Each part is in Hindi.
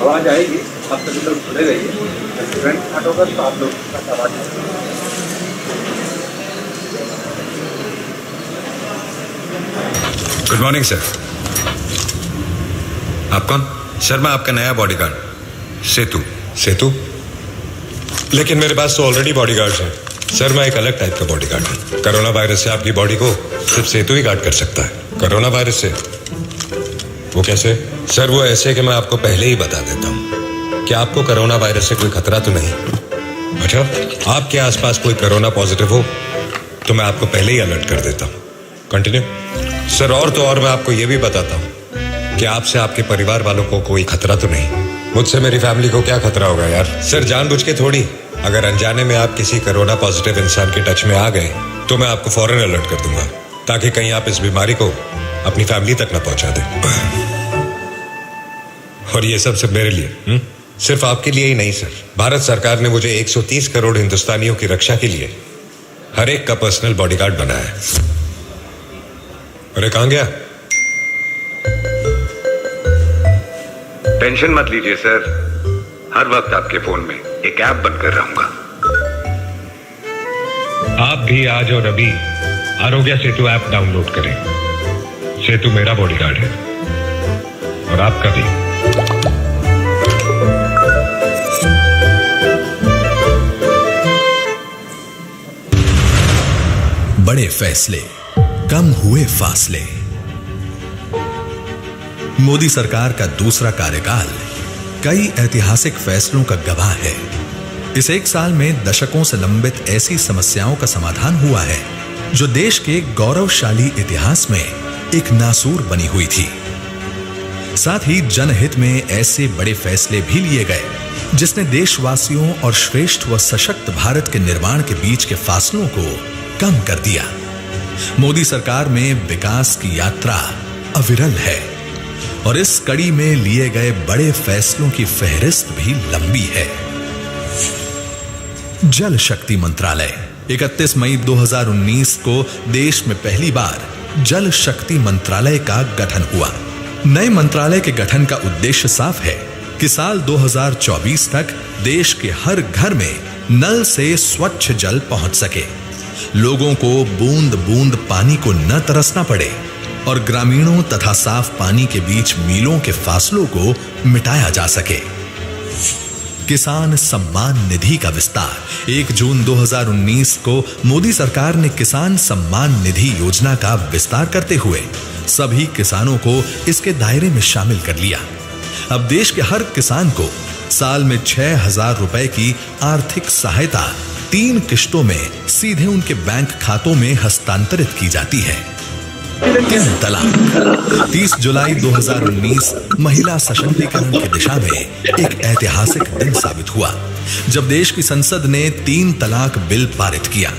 आवाज आएगी, अब तक इधर खुले रहिए। रेस्टोरेंट स्टार्ट होगा तो आप लोग का आवाज आएगा। Good morning sir. आप कौन? सर मैं आपका नया बॉडीगार्ड सेतु। सेतु? लेकिन मेरे पास तो ऑलरेडी बॉडीगार्ड्स हैं। सर मैं एक अलग टाइप का बॉडीगार्ड हूँ। कोरोना वायरस से आपकी बॉडी को सिर्फ सेतु ही गार्ड कर सकता है। कोरोना वायरस से? वो कैसे? सर वो ऐसे कि मैं आपको पहले ही बता देता हूँ कि आपको कोरोना वायरस से कोई खतरा तो नहीं। अच्छा, आपके आसपास कोई कोरोना पॉजिटिव हो तो मैं आपको पहले ही अलर्ट कर देता हूँ। कंटिन्यू। सर और तो और मैं आपको ये भी बताता हूँ कि आपसे आपके परिवार वालों को कोई खतरा तो नहीं। मुझसे मेरी फैमिली को क्या खतरा होगा यार? सर जानबूझ के थोड़ी। अगर अनजाने में आप किसी कोरोना पॉजिटिव इंसान के टच में आ गए तो मैं आपको फौरन अलर्ट कर दूंगा ताकि कहीं आप इस बीमारी को अपनी फैमिली तक न पहुंचा दें। और ये सब सिर्फ मेरे लिए, सिर्फ आपके लिए ही नहीं सर। भारत सरकार ने मुझे 130 करोड़ हिंदुस्तानियों की रक्षा के लिए हर एक का पर्सनल बॉडीगार्ड बनाया है। अरे कहां गया? टेंशन मत लीजिए सर, हर वक्त आपके फोन में एक ऐप बनकर रहूंगा। आप भी आज और अभी आरोग्य सेतु ऐप डाउनलोड करें। सेतु मेरा बॉडीगार्ड है और आपका भी। बड़े फैसले, कम हुए फासले। मोदी सरकार का दूसरा कार्यकाल कई ऐतिहासिक फैसलों का गवाह है। इस एक साल में दशकों से लंबित ऐसी समस्याओं का समाधान हुआ है जो देश के गौरवशाली इतिहास में एक नासूर बनी हुई थी। साथ ही जनहित में ऐसे बड़े फैसले भी लिए गए जिसने देशवासियों और श्रेष्ठ व सशक्त भारत के निर्माण के बीच के फासलों को कम कर दिया। मोदी सरकार में विकास की यात्रा अविरल है और इस कड़ी में लिए गए बड़े फैसलों की फहरिस्त भी लंबी है। जल शक्ति मंत्रालय 31 मई 2019 को देश में पहली बार जल शक्ति मंत्रालय का गठन हुआ। नए मंत्रालय के गठन का उद्देश्य साफ है कि साल 2024 तक देश के हर घर में नल से स्वच्छ जल पहुंच सके, लोगों को बूंद बूंद पानी को न तरसना पड़े और ग्रामीणों तथा साफ पानी के बीच मीलों के फासलों को मिटाया जा सके। किसान सम्मान निधि का विस्तार 1 जून 2019 को मोदी सरकार ने किसान सम्मान निधि योजना का विस्तार करते हुए सभी किसानों को इसके दायरे में शामिल कर लिया। अब देश के हर किसान को साल में 6,000 रुपए की आर्थिक सहायता 3 किश्तों में सीधे उनके बैंक खातों में हस्तांतरित की जाती है। 3 तलाक 30 जुलाई 2019 महिला सशक्तिकरण की दिशा में एक ऐतिहासिक दिन साबित हुआ जब देश की संसद ने 3 तलाक बिल पारित किया।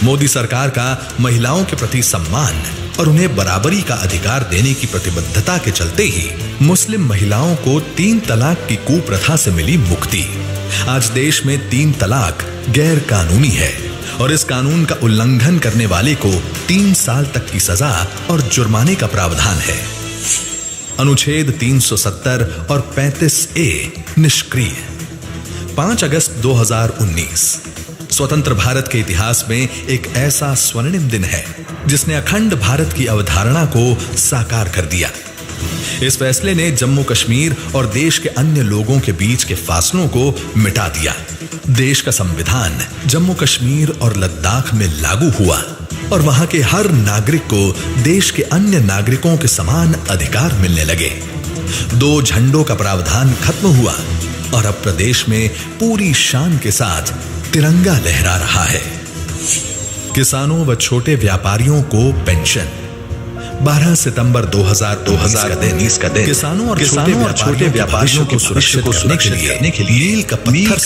मोदी सरकार का महिलाओं के प्रति सम्मान और उन्हें बराबरी का अधिकार देने की प्रतिबद्धता के चलते ही मुस्लिम महिलाओं को 3 तलाक की कुप्रथा से मिली मुक्ति। आज देश में 3 तलाक गैर कानूनी है और इस कानून का उल्लंघन करने वाले को 3 साल तक की सजा और जुर्माने का प्रावधान है। अनुच्छेद 370 और 35A निष्क्रिय। 5 अगस्त 2019 स्वतंत्र भारत के इतिहास में एक ऐसा स्वर्णिम दिन है जिसने अखंड भारत की अवधारणा को साकार कर दिया। इस फैसले ने जम्मू कश्मीर और देश के अन्य लोगों के बीच के फासलों को मिटा दिया। देश का संविधान जम्मू कश्मीर और लद्दाख में लागू हुआ और वहां के हर नागरिक को देश के अन्य नागरिकों के समान अधिकार मिलने लगे। 2 झंडों का प्रावधान खत्म हुआ और अब प्रदेश में पूरी शान के साथ तिरंगा लहरा रहा है। किसानों व छोटे व्यापारियों को पेंशन, 12 सितंबर 2019 का दिन किसानों और छोटे व्यापारियों को सुरक्षित करने के लिए मील का पत्थर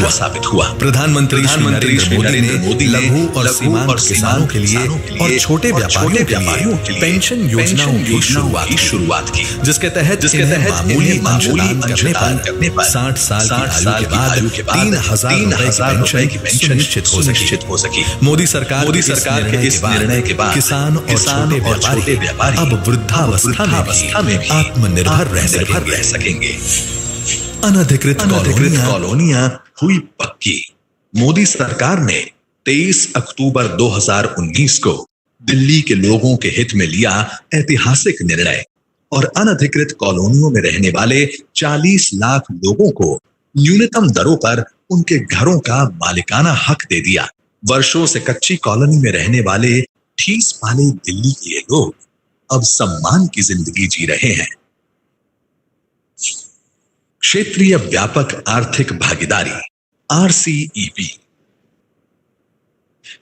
साबित हुआ। प्रधानमंत्री श्री नरेंद्र मोदी ने लघु और सीमांत किसानों के लिए और छोटे व्यापारियों के लिए पेंशन योजनाओं की शुरुआत की, जिसके तहत मामूली अंशदान करने पर 60 साल की आयु के बाद 3,000 रुपए की पेंशन सुनिश्चित हो सकी। मोदी सरकार के इस निर्णय के बाद किसान और छोटे व्यापारी अब वृद्धावस्था में भी आत्मनिर्भर रह सकेंगे। अनधिकृत कॉलोनियां हुई पक्की। मोदी सरकार ने 23 अक्टूबर 2019 को दिल्ली के लोगों के हित में लिया ऐतिहासिक निर्णय और अनधिकृत कॉलोनियों में रहने वाले 40 लाख लोगों को न्यूनतम दरों पर उनके घरों का मालिकाना हक दे दिया। वर्षों से कच्ची कॉलोनी में रहने वाले ठीस पाले दिल्ली के ये लोग अब सम्मान की जिंदगी जी रहे हैं। क्षेत्रीय व्यापक आर्थिक भागीदारी RCEP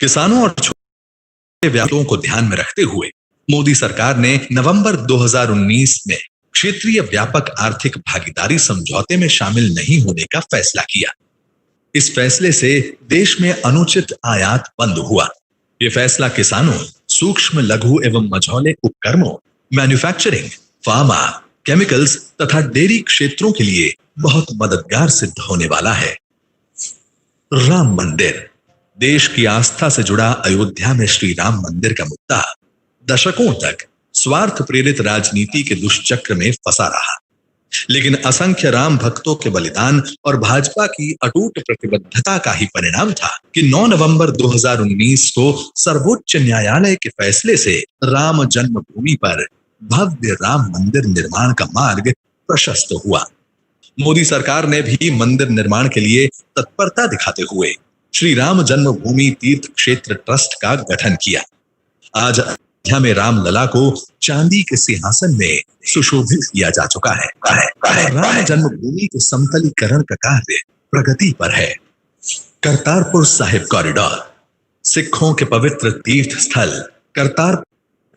किसानों और छोटे व्यापारियों को ध्यान में रखते हुए मोदी सरकार ने नवंबर 2019 में क्षेत्रीय व्यापक आर्थिक भागीदारी समझौते में शामिल नहीं होने का फैसला किया। इस फैसले से देश में अनुचित आयात बंद हुआ। यह फैसला किसानों, सूक्ष्म लघु एवं मझौले उपक्रमों, मैन्युफैक्चरिंग, फार्मा, केमिकल्स तथा डेयरी क्षेत्रों के लिए बहुत मददगार सिद्ध होने वाला है। राम मंदिर। देश की आस्था से जुड़ा अयोध्या में श्री राम मंदिर का मुद्दा दशकों तक स्वार्थ प्रेरित राजनीति के दुष्चक्र में फंसा रहा, लेकिन असंख्य राम भक्तों के बलिदान और भाजपा की अटूट प्रतिबद्धता का ही परिणाम था कि 9 नवंबर 2019 को सर्वोच्च न्यायालय के फैसले से राम जन्मभूमि पर भव्य राम मंदिर निर्माण का मार्ग प्रशस्त हुआ। मोदी सरकार ने भी मंदिर निर्माण के लिए तत्परता दिखाते हुए श्री राम जन्मभूमि तीर्थ क्षेत्र ट्रस्ट का गठन किया। आज अयोध्या में रामलला को चांदी के सिंहासन में सुशोभित किया जा चुका है। राम जन्मभूमि के समतलीकरण का कार्य प्रगति पर है। करतारपुर साहिब कॉरिडोर। सिखों के पवित्र तीर्थ स्थल करतारपुर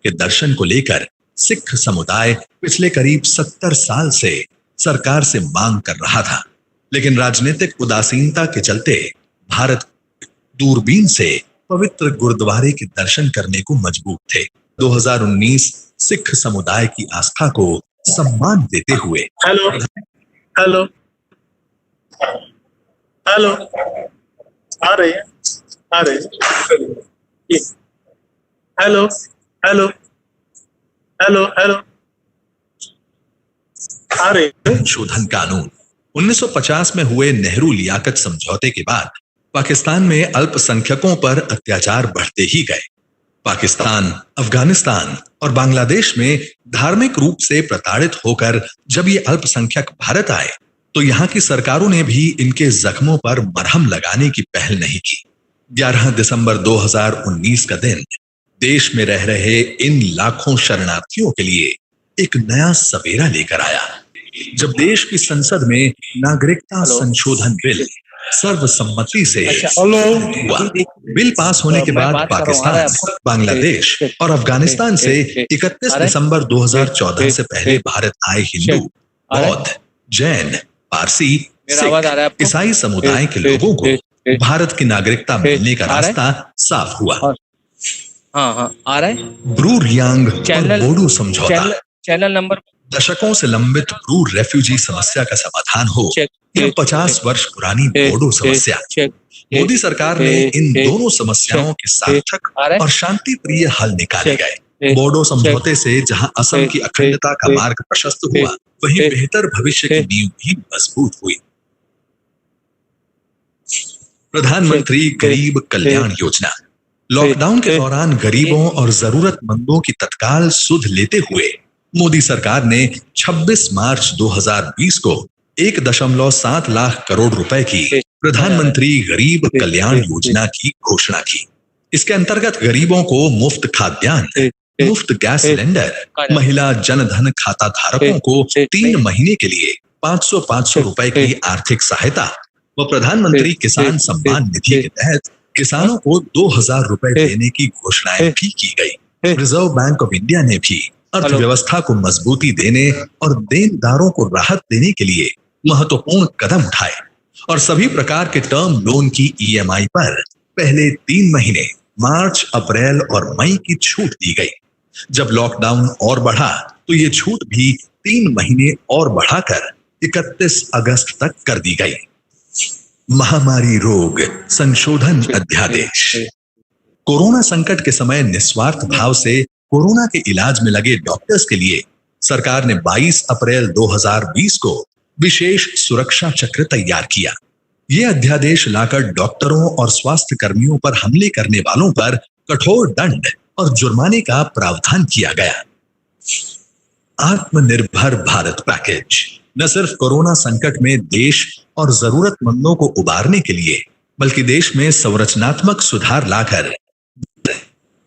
के दर्शन को लेकर सिख समुदाय पिछले करीब 70 साल से सरकार से मांग कर रहा था, लेकिन राजनीतिक उदासीनता के चलते भारत दूरबीन से पवित्र गुरुद्वारे के दर्शन करने को मजबूर थे। 2019 सिख समुदाय की आस्था को सम्मान देते हुए हेलो हेलो हेलो आ रहे हेलो हेलो हेलो हेलो आ रहे। संशोधन कानून। 1950 में हुए नेहरू लियाकत समझौते के बाद पाकिस्तान में अल्पसंख्यकों पर अत्याचार बढ़ते ही गए। पाकिस्तान, अफगानिस्तान और बांग्लादेश में धार्मिक रूप से प्रताड़ित होकर जब ये अल्पसंख्यक भारत आए तो यहाँ की सरकारों ने भी इनके जख्मों पर मरहम लगाने की पहल नहीं की। 11 दिसंबर 2019 का दिन देश में रह रहे इन लाखों शरणार्थियों के लिए एक नया सवेरा लेकर आया, जब देश की संसद में नागरिकता संशोधन बिल सर्वसम्मति से हुआ। बिल पास होने के बाद पाकिस्तान, बांग्लादेश और अफगानिस्तान से 31 दिसंबर 2014 से पहले भारत आए हिंदू, बौद्ध, जैन, पारसी, सिख, ईसाई समुदाय के लोगों को भारत की नागरिकता मिलने का रास्ता साफ हुआ। हाँ आ रहा है। ब्रू रियांग और बोडो समझौता। Channel number. दशकों से लंबित ब्रू रेफ्यूजी समस्या का समाधान हो या 50 वर्ष पुरानी बोडो समस्या, मोदी सरकार ने इन दोनों समस्याओं के सार्थक और शांति प्रिय हल निकाले गए। बोडो समझौते से जहां असम की अखंडता का मार्ग प्रशस्त हुआ, वहीं बेहतर भविष्य की नींव भी मजबूत हुई। प्रधानमंत्री गरीब कल्याण योजना। लॉकडाउन के दौरान गरीबों और जरूरतमंदों की तत्काल सुध लेते हुए मोदी सरकार ने 26 मार्च 2020 को 1.7 लाख करोड़ रुपए की प्रधानमंत्री गरीब कल्याण योजना की घोषणा की। इसके अंतर्गत गरीबों को मुफ्त खाद्यान्न, मुफ्त गैस सिलेंडर, महिला जनधन खाता धारकों को 3 महीने के लिए 500 रुपए की आर्थिक सहायता व प्रधानमंत्री किसान सम्मान निधि के तहत किसानों को 2000 रुपए देने की घोषणाएं भी की गई। रिजर्व बैंक ऑफ इंडिया ने भी अर्थव्यवस्था को मजबूती देने और देनदारों को राहत देने के लिए महत्वपूर्ण कदम उठाए और सभी प्रकार के टर्म लोन की ईएमआई पर पहले 3 महीने मार्च, अप्रैल और मई की छूट दी गई। जब लॉकडाउन और बढ़ा तो ये छूट भी 3 महीने और बढ़ाकर 31 अगस्त तक कर दी गई। महामारी रोग संशोधन अध्यादेश। कोरोना संकट के समय निस्वार्थ भाव से कोरोना के इलाज में लगे डॉक्टर्स के लिए सरकार ने 22 अप्रैल 2020 को विशेष सुरक्षा चक्र तैयार किया। यह अध्यादेश लाकर डॉक्टरों और स्वास्थ्य कर्मियों पर हमले करने वालों पर कठोर दंड और जुर्माने का प्रावधान किया गया। आत्मनिर्भर भारत पैकेज न सिर्फ कोरोना संकट में देश और जरूरतमंदों को उबारने के लिए बल्कि देश में संरचनात्मक सुधार लाकर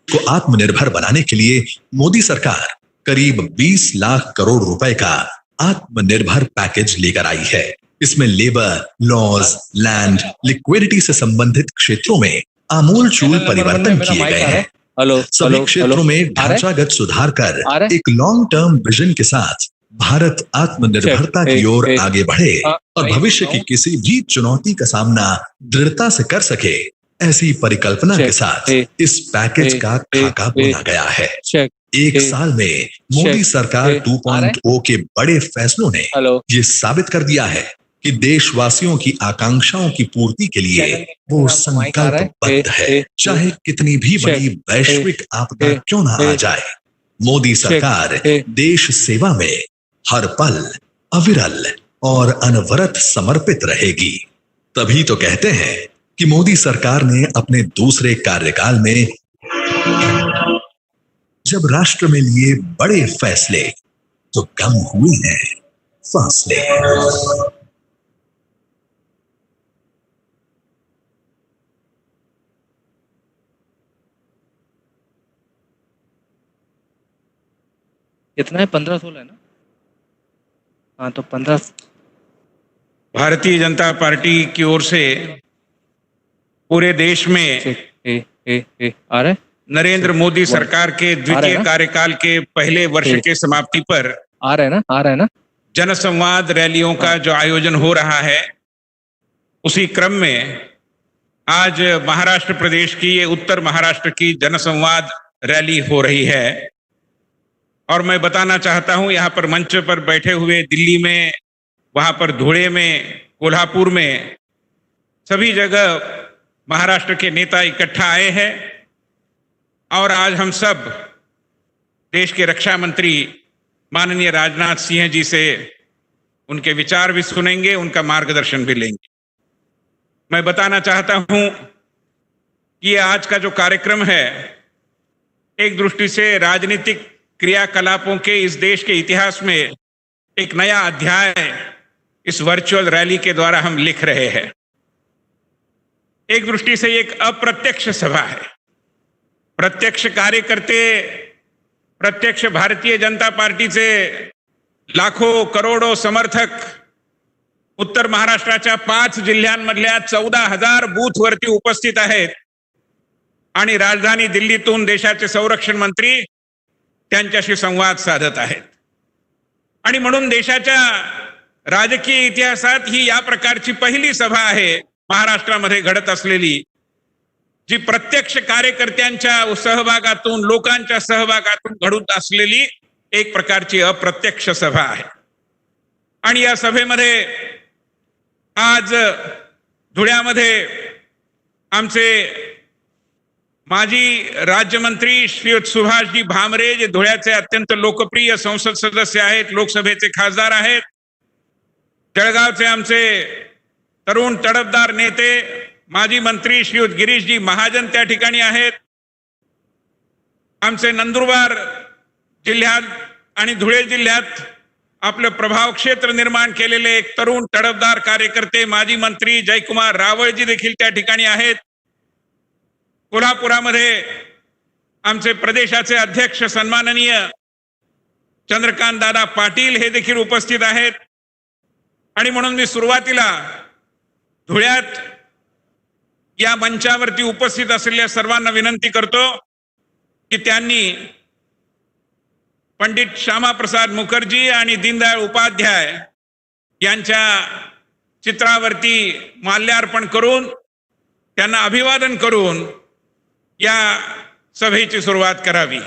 को आत्मनिर्भर बनाने के लिए मोदी सरकार करीब 20 लाख करोड़ रुपए का आत्मनिर्भर पैकेज लेकर आई है। इसमें लेबर, लॉज, लैंड, लिक्विडिटी से संबंधित क्षेत्रों में आमूलचूल परिवर्तन किए गए हैं। सभी क्षेत्रों में ढांचागत सुधार कर एक लॉन्ग टर्म विजन के साथ भारत आत्मनिर्भरता की ओर आगे बढ़े और भविष्य की किसी भी चुनौती का सामना दृढ़ता से कर सके, ऐसी परिकल्पना के साथ इस पैकेज का खाका बुना गया है। एक साल में मोदी सरकार 2.0 के बड़े फैसलों ने ये साबित कर दिया है कि देशवासियों की आकांक्षाओं की पूर्ति के लिए वो संकल्पबद्ध है, चाहे कितनी भी बड़ी वैश्विक आपदा क्यों ना आ जाए। मोदी सरकार देश सेवा में हर पल अविरल और अनवरत समर्पित रहेगी। तभी तो कहते हैं कि मोदी सरकार ने अपने दूसरे कार्यकाल में जब राष्ट्र में लिए बड़े फैसले तो कम हुए हैं फासले। कितना है? 15-16 है ना? हाँ तो 15। भारतीय जनता पार्टी की ओर से पूरे देश में आ रहा है? नरेंद्र मोदी सरकार के द्वितीय कार्यकाल के पहले वर्ष के समाप्ति पर आ रहा है ना जनसंवाद रैलियों का जो आयोजन हो रहा है, उसी क्रम में आज महाराष्ट्र प्रदेश की, ये उत्तर महाराष्ट्र की जनसंवाद रैली हो रही है। और मैं बताना चाहता हूं, यहाँ पर मंच पर बैठे हुए दिल्ली में, वहां पर धुले में, कोल्हापुर में, सभी जगह महाराष्ट्र के नेता इकट्ठा आए हैं और आज हम सब देश के रक्षा मंत्री माननीय राजनाथ सिंह जी से उनके विचार भी सुनेंगे, उनका मार्गदर्शन भी लेंगे। मैं बताना चाहता हूं कि आज का जो कार्यक्रम है, एक दृष्टि से राजनीतिक क्रियाकलापों के इस देश के इतिहास में एक नया अध्याय इस वर्चुअल रैली के द्वारा हम लिख रहे हैं। एक दृष्टि से एक अप्रत्यक्ष सभा है। प्रत्यक्ष कार्यकर्ते, प्रत्यक्ष भारतीय जनता पार्टी से लाखों करोडो समर्थक उत्तर महाराष्ट्राच्या 5 जिल्ह्यांमधल्या 14,000 बूथवरती उपस्थित आहेत आणि राजधानी दिल्लीतून देशाचे संरक्षण मंत्री त्यांच्याशी संवाद साधत आहेत। आणि म्हणून देशाच्या राजकीय इतिहासात ही या प्रकारची पहिली सभा आहे महाराष्ट्रामध्ये घडत असलेली, जी प्रत्यक्ष कार्यकर्त्यांच्या सहभागातून, लोकांच्या सहभागातून घडत असलेली एक प्रकारची अप्रत्यक्ष सभा आहे। आणि या सभेमध्ये आज धुळ्यामध्ये आमचे माजी राज्यमंत्री श्रीयुत सुभाषजी भामरे, जे धुळ्याचे अत्यंत लोकप्रिय संसद सदस्य आहेत, लोकसभेचे खासदार आहेत, जळगावचे आमचे तरुण तडफदार नेते माजी मंत्री श्रीयुत गिरीशजी महाजन त्या ठिकाणी आहेत, आमचे नंदुरबार जिल्ह्यात आणि धुळे जिल्ह्यात आपलं प्रभाव क्षेत्र निर्माण केलेले एक तरुण तडफदार कार्यकर्ते माजी मंत्री जयकुमार रावळजी देखील त्या ठिकाणी आहेत। कोल्हापुरामध्ये आमचे प्रदेशाचे अध्यक्ष सन्माननीय चंद्रकांत दादा पाटील हे देखील उपस्थित आहेत। आणि म्हणून मी सुरुवातीला धुळ्यात या मंचावरती उपस्थित असलेल्या सर्वांना विनंती करतो की त्यांनी पंडित श्यामाप्रसाद मुखर्जी आणि दीनदयाळ उपाध्याय यांच्या चित्रावरती माल्यार्पण करून त्यांना अभिवादन करून या सभेची सुरुवात करावी.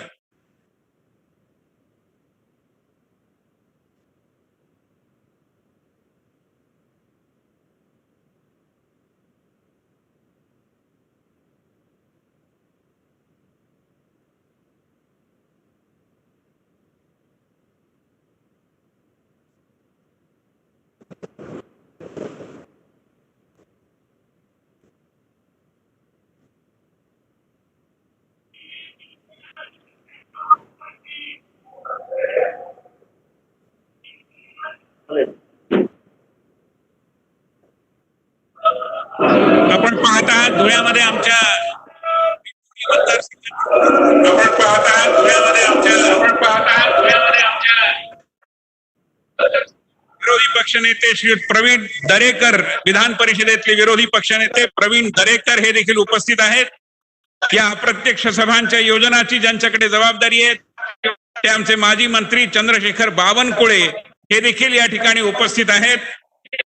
आपण पाहता धुळ्यामध्ये आमच्या विरोधी पक्षनेते श्री प्रवीण दरेकर, विधान परिषदेतले विरोधी पक्षनेते प्रवीण दरेकर हे देखील उपस्थित आहेत. या अप्रत्यक्ष सभांच्या योजनाची ज्यांच्याकडे जबाबदारी आहे ते आमचे माजी मंत्री चंद्रशेखर बावनकुळे हे देखील या ठिकाणी उपस्थित आहेत.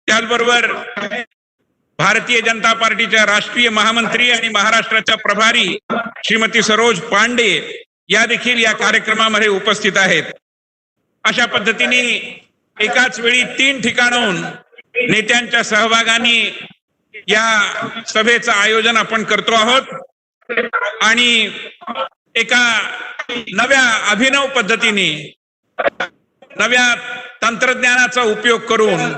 त्याचबरोबर भारतीय जनता पार्टीच्या राष्ट्रीय महामंत्री आणि महाराष्ट्राच्या प्रभारी श्रीमती सरोज पांडे या देखील या कार्यक्रमामध्ये उपस्थित आहेत. अशा पद्धतीने एकाच वेळी 3 ठिकाणाहून नेत्यांच्या सहभागाने या सभेचं आयोजन आपण करतो आहोत आणि एका नव्या अभिनव पद्धतीने नव्या तंत्रज्ञानाचा उपयोग करून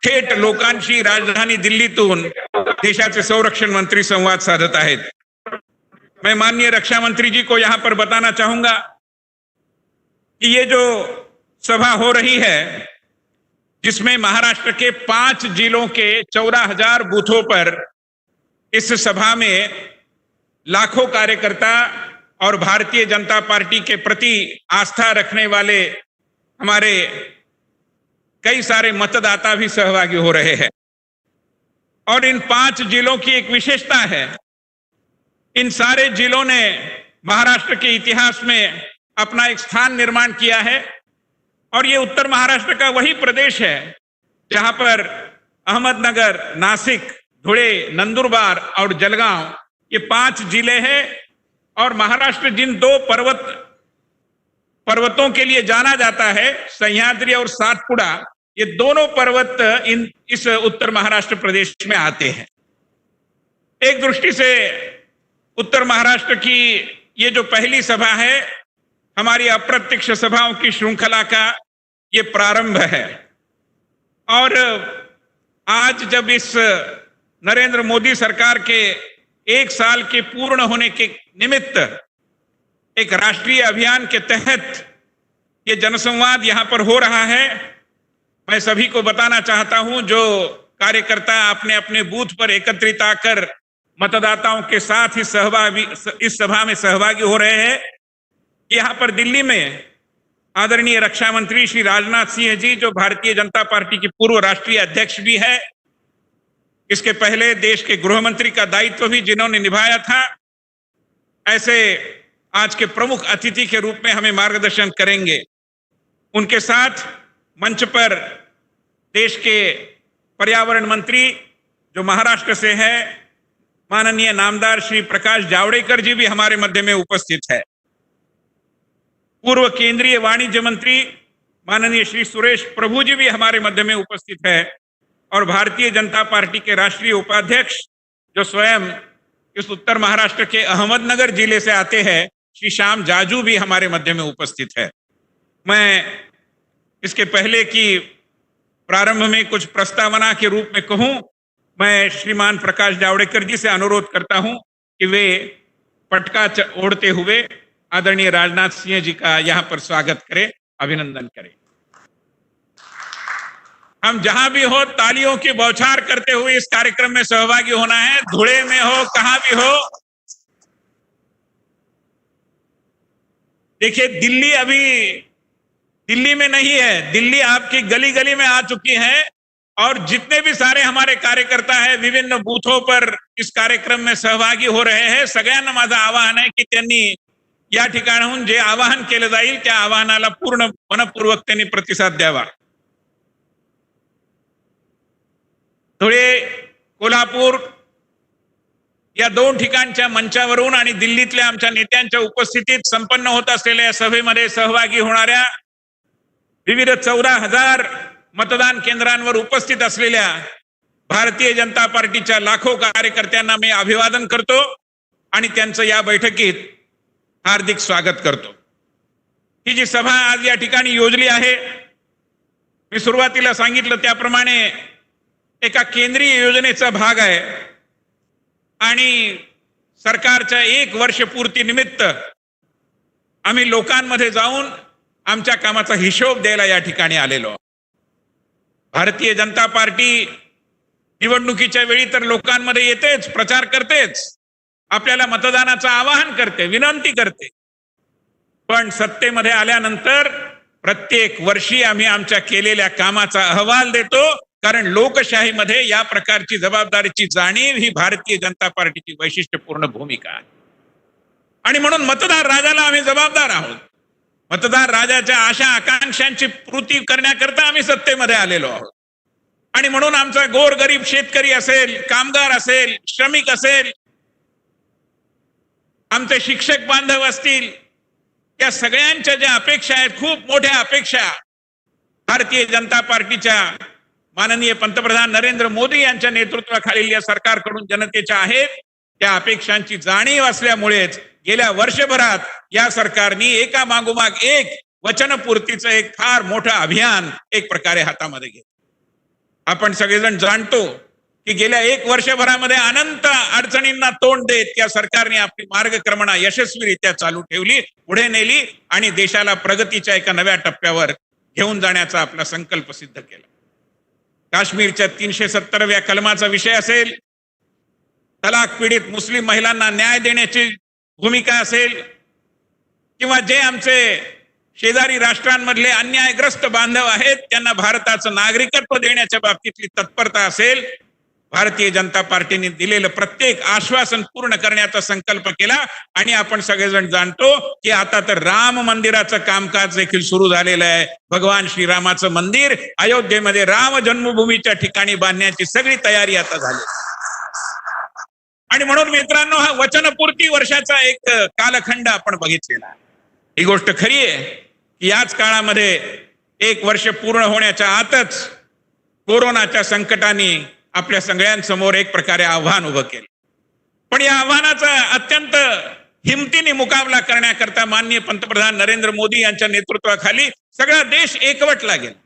थेट लोकांशी राजधानी दिल्लीतून देशाचे संरक्षण मंत्री संवाद साधत आहेत. मैं माननीय रक्षा मंत्री जी को यहां पर बताना चाहूंगा कि ये जो सभा हो रही है जिसमें महाराष्ट्र के 5 जिलों के 14,000 बूथों पर इस सभा में लाखों कार्यकर्ता और भारतीय जनता पार्टी के प्रति आस्था रखने वाले हमारे कई सारे मतदाता भी सहभागी हो रहे हैं. और इन 5 जिलों की एक विशेषता है, इन सारे जिलों ने महाराष्ट्र के इतिहास में अपना एक स्थान निर्माण किया है और ये उत्तर महाराष्ट्र का वही प्रदेश है जहां पर अहमदनगर, नासिक, धुले, नंदुरबार और जलगांव ये 5 जिले हैं. और महाराष्ट्र जिन 2 पर्वतों के लिए जाना जाता है, सह्याद्री और सातपुड़ा, ये दोनों पर्वत इस उत्तर महाराष्ट्र प्रदेश में आते हैं. एक दृष्टि से उत्तर महाराष्ट्र की ये जो पहली सभा है हमारी अप्रत्यक्ष सभाओं की श्रृंखला का ये प्रारंभ है. और आज जब इस नरेंद्र मोदी सरकार के 1 साल के पूर्ण होने के निमित्त एक राष्ट्रीय अभियान के तहत ये जनसंवाद यहां पर हो रहा है, मैं सभी को बताना चाहता हूं जो कार्यकर्ता अपने अपने बूथ पर एकत्रित आकर मतदाताओं के साथ इस सभा में सहभागी हो रहे हैं. यहां पर दिल्ली में आदरणीय रक्षा मंत्री श्री राजनाथ सिंह जी, जो भारतीय जनता पार्टी की पूर्व राष्ट्रीय अध्यक्ष भी है, इसके पहले देश के गृह मंत्री का दायित्व भी जिन्होंने निभाया था, ऐसे आज के प्रमुख अतिथि के रूप में हमें मार्गदर्शन करेंगे. उनके साथ मंच पर देश के पर्यावरण मंत्री जो महाराष्ट्र से है, माननीय नामदार श्री प्रकाश जावड़ेकर जी भी हमारे मध्य में उपस्थित है. पूर्व केंद्रीय वाणिज्य मंत्री माननीय श्री सुरेश प्रभु जी भी हमारे मध्य में उपस्थित है. और भारतीय जनता पार्टी के राष्ट्रीय उपाध्यक्ष जो स्वयं इस उत्तर महाराष्ट्र के अहमदनगर जिले से आते हैं, श्री श्याम जाजू भी हमारे मध्य में उपस्थित है. मैं इसके पहले की प्रारंभ में कुछ प्रस्तावना के रूप में कहूं, मैं श्रीमान प्रकाश जावड़ेकर जी से अनुरोध करता हूं कि वे पटका ओढ़ते हुए आदरणीय राजनाथ सिंह जी का यहां पर स्वागत करें, अभिनंदन करें. हम जहां भी हो तालियों की बौछार करते हुए इस कार्यक्रम में सहभागी होना है. धुले में हो, कहां भी हो. देखिए, दिल्ली अभी दिल्ली में नहीं है, दिल्ली आपकी गली गली में आ चुकी है. और जितने भी सारे हमारे कार्यकर्ता हैं विभिन्न बूथों पर इस कार्यक्रम में सहभागी हो रहे हैं, सगळ्यांना माझं आवाहन आहे की त्यांनी या ठिकाणाहून जे आवाहन केलं जाईल त्या आवाहनाला पूर्ण मनपूर्वक त्यांनी प्रतिसाद द्यावा. धुळे, कोल्हापूर या 2 ठिकाणच्या मंचावरून आणि दिल्लीतल्या आमच्या नेत्यांच्या उपस्थितीत संपन्न होत असलेल्या सभेमध्ये सहभागी होणाऱ्या विविध 14,000 मतदान केंद्रांवर उपस्थित असलेल्या भारतीय जनता पार्टीच्या लाखो कार्यकर्त्यांना मी अभिवादन करतो आणि त्यांचं या बैठकीत हार्दिक स्वागत करतो. ही जी सभा आज या ठिकाणी योजली आहे, मी सुरुवातीला सांगितलं त्याप्रमाणे एका केंद्रीय योजनेचा भाग आहे आणि सरकारच्या 1 वर्ष पूर्ती निमित्त आम्ही लोकांमध्ये जाऊन आमच्या कामाचा हिशोब द्यायला या ठिकाणी आलेलो. भारतीय जनता पार्टी निवडणुकीच्या वेळी तर लोकांमध्ये येतेच, प्रचार करतेच, आपल्याला मतदानाचं आवाहन करते, विनंती करते, पण सत्तेमध्ये आल्यानंतर प्रत्येक वर्षी आम्ही आमच्या केलेल्या कामाचा अहवाल देतो. कारण लोकशाहीमध्ये या प्रकारची जबाबदारीची जाणीव ही भारतीय जनता पार्टीची वैशिष्ट्यपूर्ण भूमिका आहे आणि म्हणून मतदार राजाला आम्ही जबाबदार आहोत. मतदार राजाच्या आशा आकांक्षांची पूर्ती करण्याकरता आम्ही सत्तेमध्ये आलेलो आहोत आणि म्हणून आमचा गोरगरीब शेतकरी असेल, कामगार असेल, श्रमिक असेल, आमचे शिक्षक बांधव असतील, या सगळ्यांच्या ज्या अपेक्षा आहेत, खूप मोठ्या अपेक्षा भारतीय जनता पार्टीच्या माननीय पंतप्रधान नरेंद्र मोदी यांच्या नेतृत्वाखालील या सरकारकडून जनतेच्या आहेत. त्या अपेक्षांची जाणीव असल्यामुळेच गेल्या वर्षभरात या सरकारने एका मागोमाग एक वचनपूर्तीचं एक फार मोठं अभियान एक प्रकारे हातामध्ये घेतलं. आपण सगळेजण जाणतो की गेल्या 1 वर्षभरामध्ये अनंत अडचणींना तोंड देत या सरकारने आपली मार्गक्रमणा यशस्वीरित्या चालू ठेवली, पुढे नेली आणि देशाला प्रगतीच्या एका नव्या टप्प्यावर घेऊन जाण्याचा आपला संकल्प सिद्ध केला. काश्मीरच्या 370व्या कलमाचा विषय असेल, तलाक पीडित मुस्लिम महिलांना न्याय देण्याची भूमिका असेल, किंवा जे आमचे शेजारी राष्ट्रांमधले अन्यायग्रस्त बांधव आहेत त्यांना भारताचं नागरिकत्व देण्याच्या बाबतीतली तत्परता असेल, भारतीय जनता पार्टीने दिलेलं प्रत्येक आश्वासन पूर्ण करण्याचा संकल्प केला आणि आपण सगळेजण जाणतो की आता तर राम मंदिराचं कामकाज देखील सुरू झालेलं आहे. भगवान श्रीरामाचं मंदिर अयोध्येमध्ये राम जन्मभूमीच्या ठिकाणी बांधण्याची सगळी तयारी आता झाली आणि म्हणून मित्रांनो, हा वचनपूर्ती वर्षाचा एक कालखंड आपण बघितलेला आहे. ही गोष्ट खरी आहे की याच काळामध्ये 1 वर्ष पूर्ण होण्याच्या आतच कोरोनाच्या संकटाने आपल्या सगळ्यांसमोर एक प्रकारे आव्हान उभं केलं. पण या आव्हानाचा अत्यंत हिमतीने मुकाबला करण्याकरता माननीय पंतप्रधान नरेंद्र मोदी यांच्या नेतृत्वाखाली सगळा देश एकवटला गेला.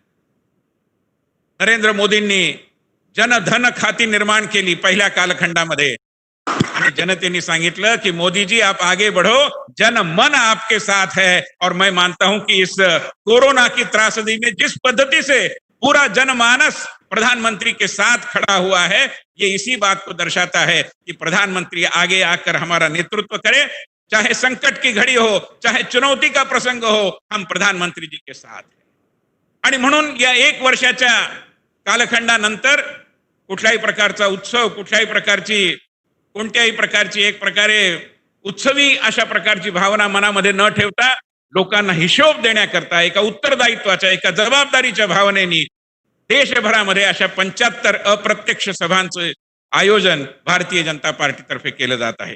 नरेंद्र मोदींनी जनधन खाती निर्माण केली पहिल्या कालखंडामध्ये आणि जनतेने सांगितलं की मोदी जी आप आगे बढ़ो, जन मन आपके साथ है. और मैं मानता हूं कि इस कोरोना की त्रासदी में जिस पद्धति से पूरा जनमानस प्रधानमंत्री के साथ खड़ा हुआ है, ये इसी बात को दर्शाता है कि प्रधानमंत्री आगे आकर हमारा नेतृत्व करे, चाहे संकट की घड़ी हो, चाहे चुनौती का प्रसंग हो, हम प्रधानमंत्री जी के साथ हैं. आणि म्हणून या 1 वर्षाच्या कालखंडानंतर कुठल्याही प्रकारचा उत्सव, कोणत्याही प्रकारची एक प्रकारे उत्सवी अशा प्रकारची भावना मनामध्ये न ठेवता लोकांना हिशोब देण्याकरता एका उत्तरदायित्वाच्या, एका जबाबदारीच्या भावनेने देशभरामध्ये अशा 75 अप्रत्यक्ष सभांचं आयोजन भारतीय जनता पार्टीतर्फे केलं जात आहे.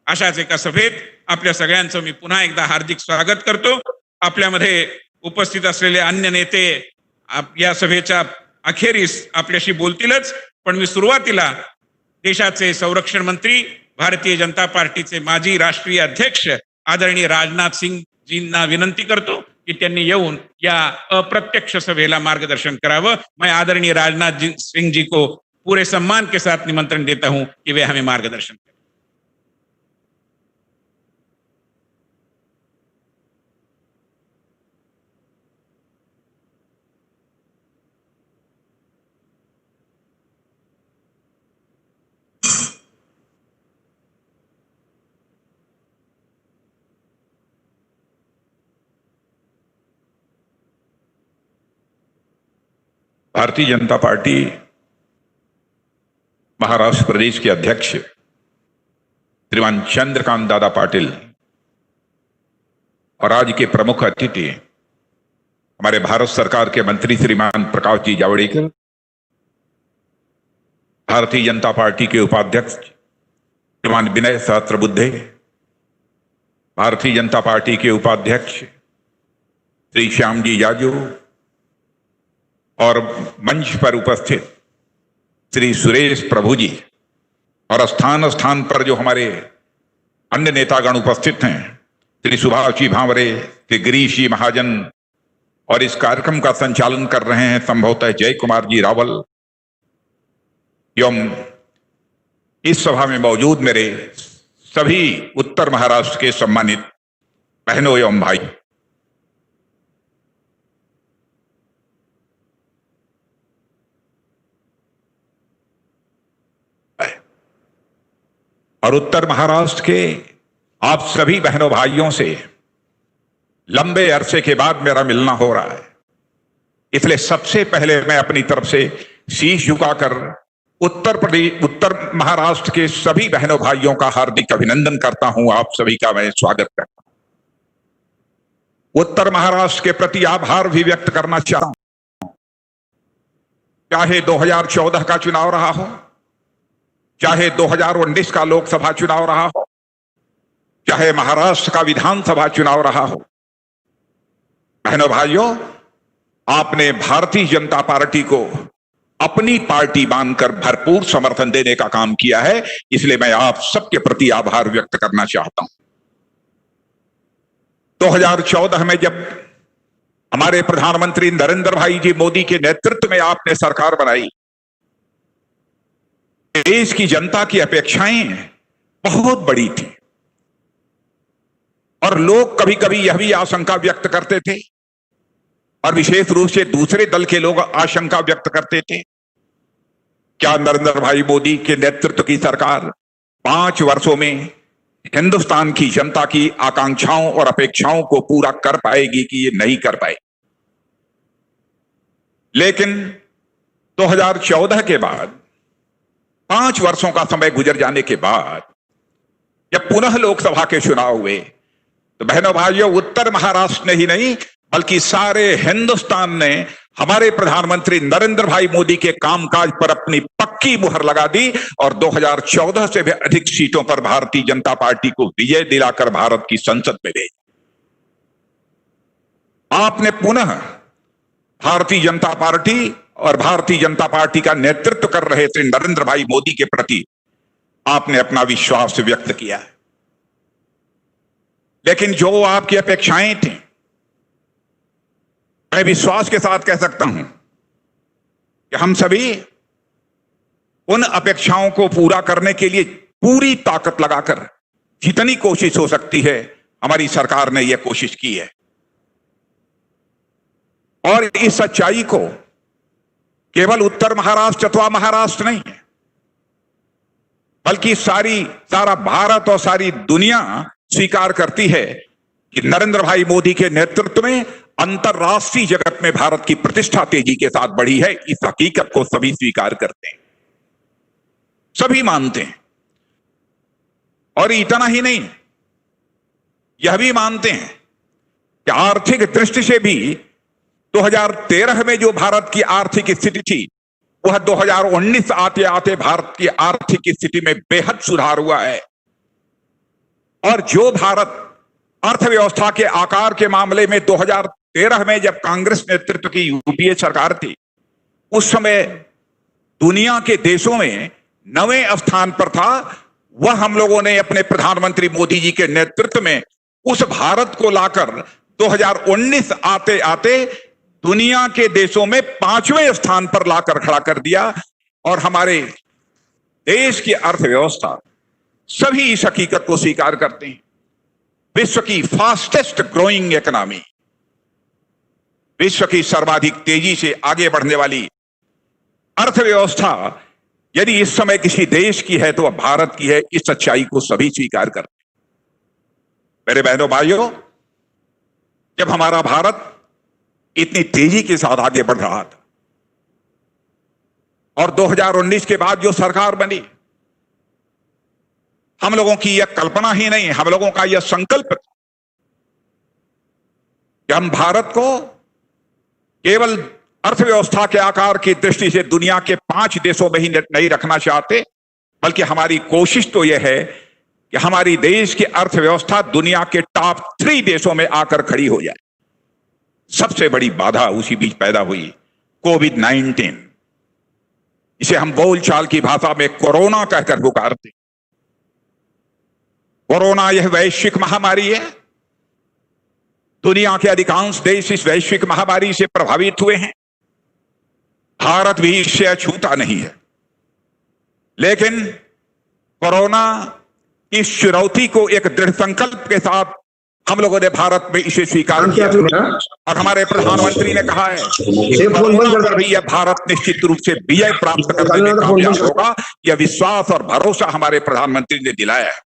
अशाच एका सभेत आपल्या सगळ्यांचं मी पुन्हा एकदा हार्दिक स्वागत करतो. आपल्यामध्ये उपस्थित असलेले अन्य नेते या सभेच्या अखेरीस आपल्याशी बोलतीलच, पण मी सुरुवातीला देशाचे संरक्षण मंत्री, भारतीय जनता पार्टीचे माजी राष्ट्रीय अध्यक्ष आदरणीय राजनाथ सिंह जींना विनंती करतो कि त्यांनी येऊन या अप्रत्यक्ष सभेला मार्गदर्शन करावं. मैं आदरणीय राजनाथ सिंह जी को पूरे सम्मान के साथ निमंत्रण देता हूं कि वे हमें मार्गदर्शन करें. भारतीय जनता पार्टी महाराष्ट्र प्रदेश के अध्यक्ष श्रीमान चंद्रकांत दादा पाटिल और आज के प्रमुख अतिथि हमारे भारत सरकार के मंत्री श्रीमान प्रकाश जी जावड़ेकर, भारतीय जनता पार्टी के उपाध्यक्ष श्रीमान विनय सहस्त्रबुद्धे, भारतीय जनता पार्टी के उपाध्यक्ष श्री श्याम जी जाजू और मंच पर उपस्थित श्री सुरेश प्रभु जी, और स्थान स्थान पर जो हमारे अन्य नेतागण उपस्थित हैं, श्री सुभाष जी भांवरे, श्री गिरीश जी महाजन, और इस कार्यक्रम का संचालन कर रहे हैं संभवतः जय कुमार जी रावल, एवं इस सभा में मौजूद मेरे सभी उत्तर महाराष्ट्र के सम्मानित बहनों एवं भाई। और उत्तर महाराष्ट्र के आप सभी बहनों भाइयों से लंबे अरसे के बाद मेरा मिलना हो रहा है, इसलिए सबसे पहले मैं अपनी तरफ से शीश झुकाकर उत्तर महाराष्ट्र के सभी बहनों भाइयों का हार्दिक अभिनंदन करता हूं। आप सभी का मैं स्वागत करता हूं। उत्तर महाराष्ट्र के प्रति आभार भी व्यक्त करना चाहता हूं। चाहे 2014 का चुनाव रहा हो, चाहे 2019 का लोकसभा चुनाव रहा हो, चाहे महाराष्ट्र का विधानसभा चुनाव रहा हो, बहनों भाइयों, आपने भारतीय जनता पार्टी को अपनी पार्टी मानकर भरपूर समर्थन देने का काम किया है, इसलिए मैं आप सबके प्रति आभार व्यक्त करना चाहता हूं। 2014 में जब हमारे प्रधानमंत्री नरेंद्र भाई जी मोदी के नेतृत्व में आपने सरकार बनाई, देश की जनता की अपेक्षाएं बहुत बड़ी थी और लोग कभी कभी यह भी आशंका व्यक्त करते थे, और विशेष रूप से दूसरे दल के लोग आशंका व्यक्त करते थे, क्या नरेंद्र भाई मोदी के नेतृत्व की सरकार 5 वर्षों में हिंदुस्तान की जनता की आकांक्षाओं और अपेक्षाओं को पूरा कर पाएगी कि ये नहीं कर पाए। लेकिन 2014 के बाद 5 वर्षों का समय गुजर जाने के बाद जब पुनः लोकसभा के चुनाव हुए, तो बहनों भाइयों, उत्तर महाराष्ट्र ने ही नहीं बल्कि सारे हिंदुस्तान ने हमारे प्रधानमंत्री नरेंद्र भाई मोदी के कामकाज पर अपनी पक्की मुहर लगा दी और 2014 से भी अधिक सीटों पर भारतीय जनता पार्टी को विजय दिलाकर भारत की संसद में भेजा। आपने पुनः भारतीय जनता पार्टी और भारतीय जनता पार्टी का नेतृत्व कर रहे श्री नरेंद्र भाई मोदी के प्रति आपने अपना विश्वास व्यक्त किया है। लेकिन जो आपकी अपेक्षाएं थी, मैं विश्वास के साथ कह सकता हूं कि हम सभी उन अपेक्षाओं को पूरा करने के लिए पूरी ताकत लगाकर जितनी कोशिश हो सकती है, हमारी सरकार ने यह कोशिश की है। और इस सच्चाई को केवल उत्तर महाराष्ट्र अथवा महाराष्ट्र नहीं है, बल्कि सारा भारत और सारी दुनिया स्वीकार करती है कि नरेंद्र भाई मोदी के नेतृत्व में अंतर्राष्ट्रीय जगत में भारत की प्रतिष्ठा तेजी के साथ बढ़ी है। इस हकीकत को सभी स्वीकार करते हैं, सभी मानते हैं। और इतना ही नहीं, यह भी मानते हैं कि आर्थिक दृष्टि से भी 2013 में जो भारत की आर्थिक स्थिति थी, वह 2019 आते आते भारत की आर्थिक स्थिति में बेहद सुधार हुआ है। और जो भारत अर्थव्यवस्था के आकार के मामले में 2013 में जब कांग्रेस नेतृत्व की यूपीए सरकार थी, उस समय दुनिया के देशों में 9वें स्थान पर था, वह हम लोगों ने अपने प्रधानमंत्री मोदी जी के नेतृत्व में उस भारत को लाकर 2019 आते आते दुनिया के देशों में 5वें स्थान पर लाकर खड़ा कर दिया। और हमारे देश की अर्थव्यवस्था, सभी इस हकीकत को स्वीकार करते हैं, विश्व की फास्टेस्ट ग्रोइंग इकोनॉमी, विश्व की सर्वाधिक तेजी से आगे बढ़ने वाली अर्थव्यवस्था यदि इस समय किसी देश की है तो वह भारत की है। इस सच्चाई को सभी स्वीकार करते हैं। मेरे बहनों भाइयों, जब हमारा भारत इतनी तेजी के साथ आगे बढ़ रहा था और 2019 के बाद जो सरकार बनी, हम लोगों की यह कल्पना ही नहीं, हम लोगों का यह संकल्प था कि हम भारत को केवल अर्थव्यवस्था के आकार की दृष्टि से दुनिया के 5 देशों में ही नहीं रखना चाहते, बल्कि हमारी कोशिश तो यह है कि हमारी देश की अर्थव्यवस्था दुनिया के टॉप 3 देशों में आकर खड़ी हो जाए। सबसे बड़ी बाधा उसी बीच पैदा हुई कोविड-19, इसे हम बोलचाल की भाषा में कोरोना कहकर पुकारते। कोरोना यह वैश्विक महामारी है। दुनिया के अधिकांश देश इस वैश्विक महामारी से प्रभावित हुए हैं। भारत भी इससे अछूता नहीं है। लेकिन कोरोना की इस चुनौती को एक दृढ़ संकल्प के साथ हम लोगों ने भारत में इसे स्वीकार किया और हमारे प्रधानमंत्री ने कहा है कि कोरोना पर भी यह भारत निश्चित रूप से विजय प्राप्त करने में कामयाब होगा। यह विश्वास और भरोसा हमारे प्रधानमंत्री ने दिलाया है।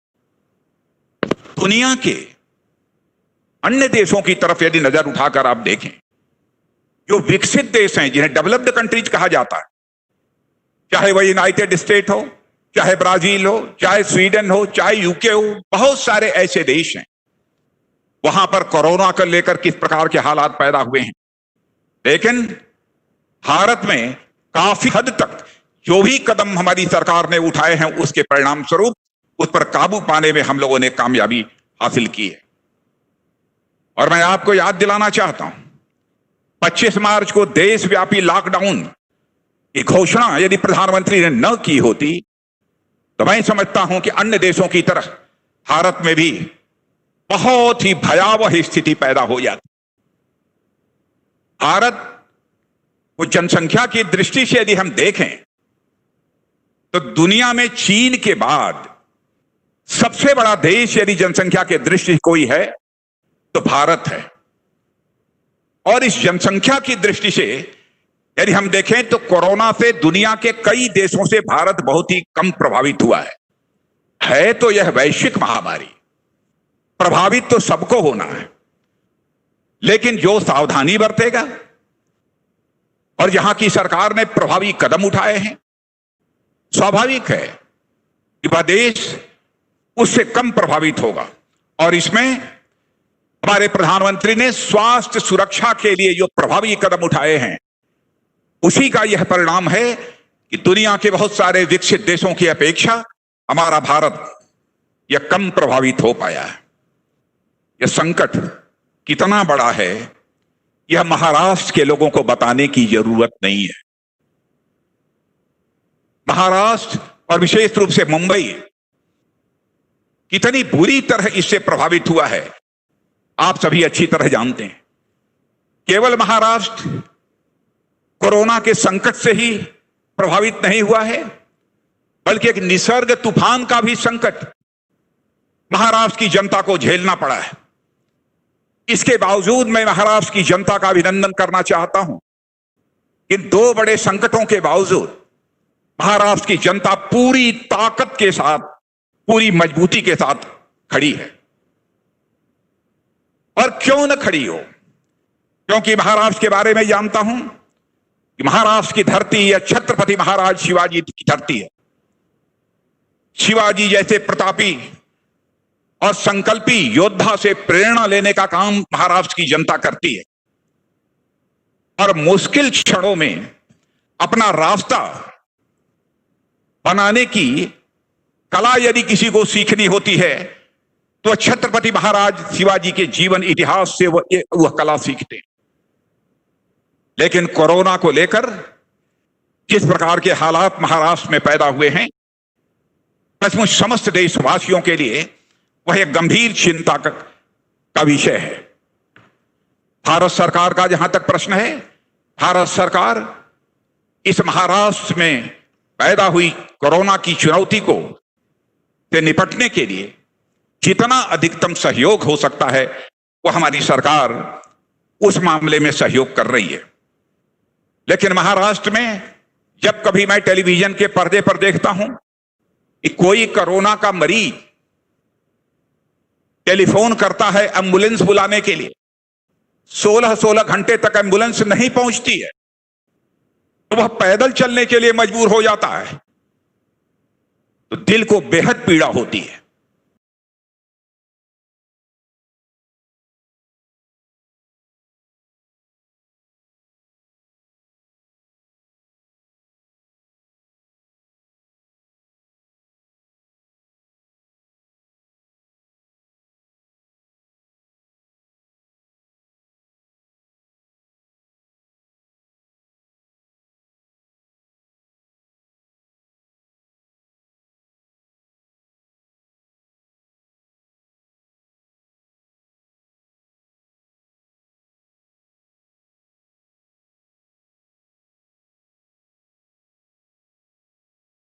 दुनिया के अन्य देशों की तरफ यदि नजर उठाकर आप देखें, जो विकसित देश हैं, जिन्हें डेवलप्ड कंट्रीज कहा जाता है, चाहे वह यूनाइटेड स्टेट हो, चाहे ब्राजील हो, चाहे स्वीडन हो, चाहे यूके हो, बहुत सारे ऐसे देश हैं वहां पर कोरोना को लेकर किस प्रकार के हालात पैदा हुए हैं। लेकिन भारत में काफी हद तक जो भी कदम हमारी सरकार ने उठाए हैं, उसके परिणाम स्वरूप उस पर काबू पाने में हम लोगों ने कामयाबी हासिल की है। और मैं आपको याद दिलाना चाहता हूं, 25 मार्च को देशव्यापी लॉकडाउन की घोषणा यदि प्रधानमंत्री ने न की होती तो मैं समझता हूं कि अन्य देशों की तरह भारत में भी बहुत ही भयावह स्थिति पैदा हो जाती। भारत को जनसंख्या की दृष्टि से यदि हम देखें तो दुनिया में चीन के बाद सबसे बड़ा देश यदि जनसंख्या की दृष्टि से कोई है तो भारत है। और इस जनसंख्या की दृष्टि से यदि हम देखें तो कोरोना से दुनिया के कई देशों से भारत बहुत ही कम प्रभावित हुआ है तो यह वैश्विक महामारी, प्रभावित तो सबको होना है। लेकिन जो सावधानी बरतेगा और यहां की सरकार ने प्रभावी कदम उठाए हैं, स्वाभाविक है कि वह देश उससे कम प्रभावित होगा। और इसमें हमारे प्रधानमंत्री ने स्वास्थ्य सुरक्षा के लिए जो प्रभावी कदम उठाए हैं, उसी का यह परिणाम है कि दुनिया के बहुत सारे विकसित देशों की अपेक्षा हमारा भारत यह कम प्रभावित हो पाया है। यह संकट कितना बड़ा है, यह महाराष्ट्र के लोगों को बताने की जरूरत नहीं है। महाराष्ट्र और विशेष रूप से मुंबई कितनी बुरी तरह इससे प्रभावित हुआ है, आप सभी अच्छी तरह जानते हैं। केवल महाराष्ट्र कोरोना के संकट से ही प्रभावित नहीं हुआ है, बल्कि एक निसर्ग तूफान का भी संकट महाराष्ट्र की जनता को झेलना पड़ा है। इसके बावजूद मैं महाराष्ट्र की जनता का अभिनंदन करना चाहता हूं। इन 2 बड़े संकटों के बावजूद महाराष्ट्र की जनता पूरी ताकत के साथ, पूरी मजबूती के साथ खड़ी है। और क्यों न खड़ी हो? क्योंकि महाराष्ट्र के बारे में जानता हूं कि महाराष्ट्र की धरती यह छत्रपति महाराज शिवाजी की धरती है। शिवाजी जैसे प्रतापी और संकल्पी योद्धा से प्रेरणा लेने का काम महाराष्ट्र की जनता करती है। और मुश्किल क्षणों में अपना रास्ता बनाने की कला यदि किसी को सीखनी होती है तो छत्रपति महाराज शिवाजी के जीवन इतिहास से वह कला सीखते हैं। लेकिन कोरोना को लेकर किस प्रकार के हालात महाराष्ट्र में पैदा हुए हैं, सचमुच समस्त देशवासियों के लिए वह एक गंभीर चिंता का विषय है। भारत सरकार का जहां तक प्रश्न है, भारत सरकार इस महाराष्ट्र में पैदा हुई कोरोना की चुनौती को से निपटने के लिए जितना अधिकतम सहयोग हो सकता है वो हमारी सरकार उस मामले में सहयोग कर रही है। लेकिन महाराष्ट्र में जब कभी मैं टेलीविजन के पर्दे पर देखता हूं कि कोई कोरोना का मरीज टेलीफोन करता है एम्बुलेंस बुलाने के लिए, 16-16 घंटे तक एम्बुलेंस नहीं पहुंचती है तो वह पैदल चलने के लिए मजबूर हो जाता है, तो दिल को बेहद पीड़ा होती है।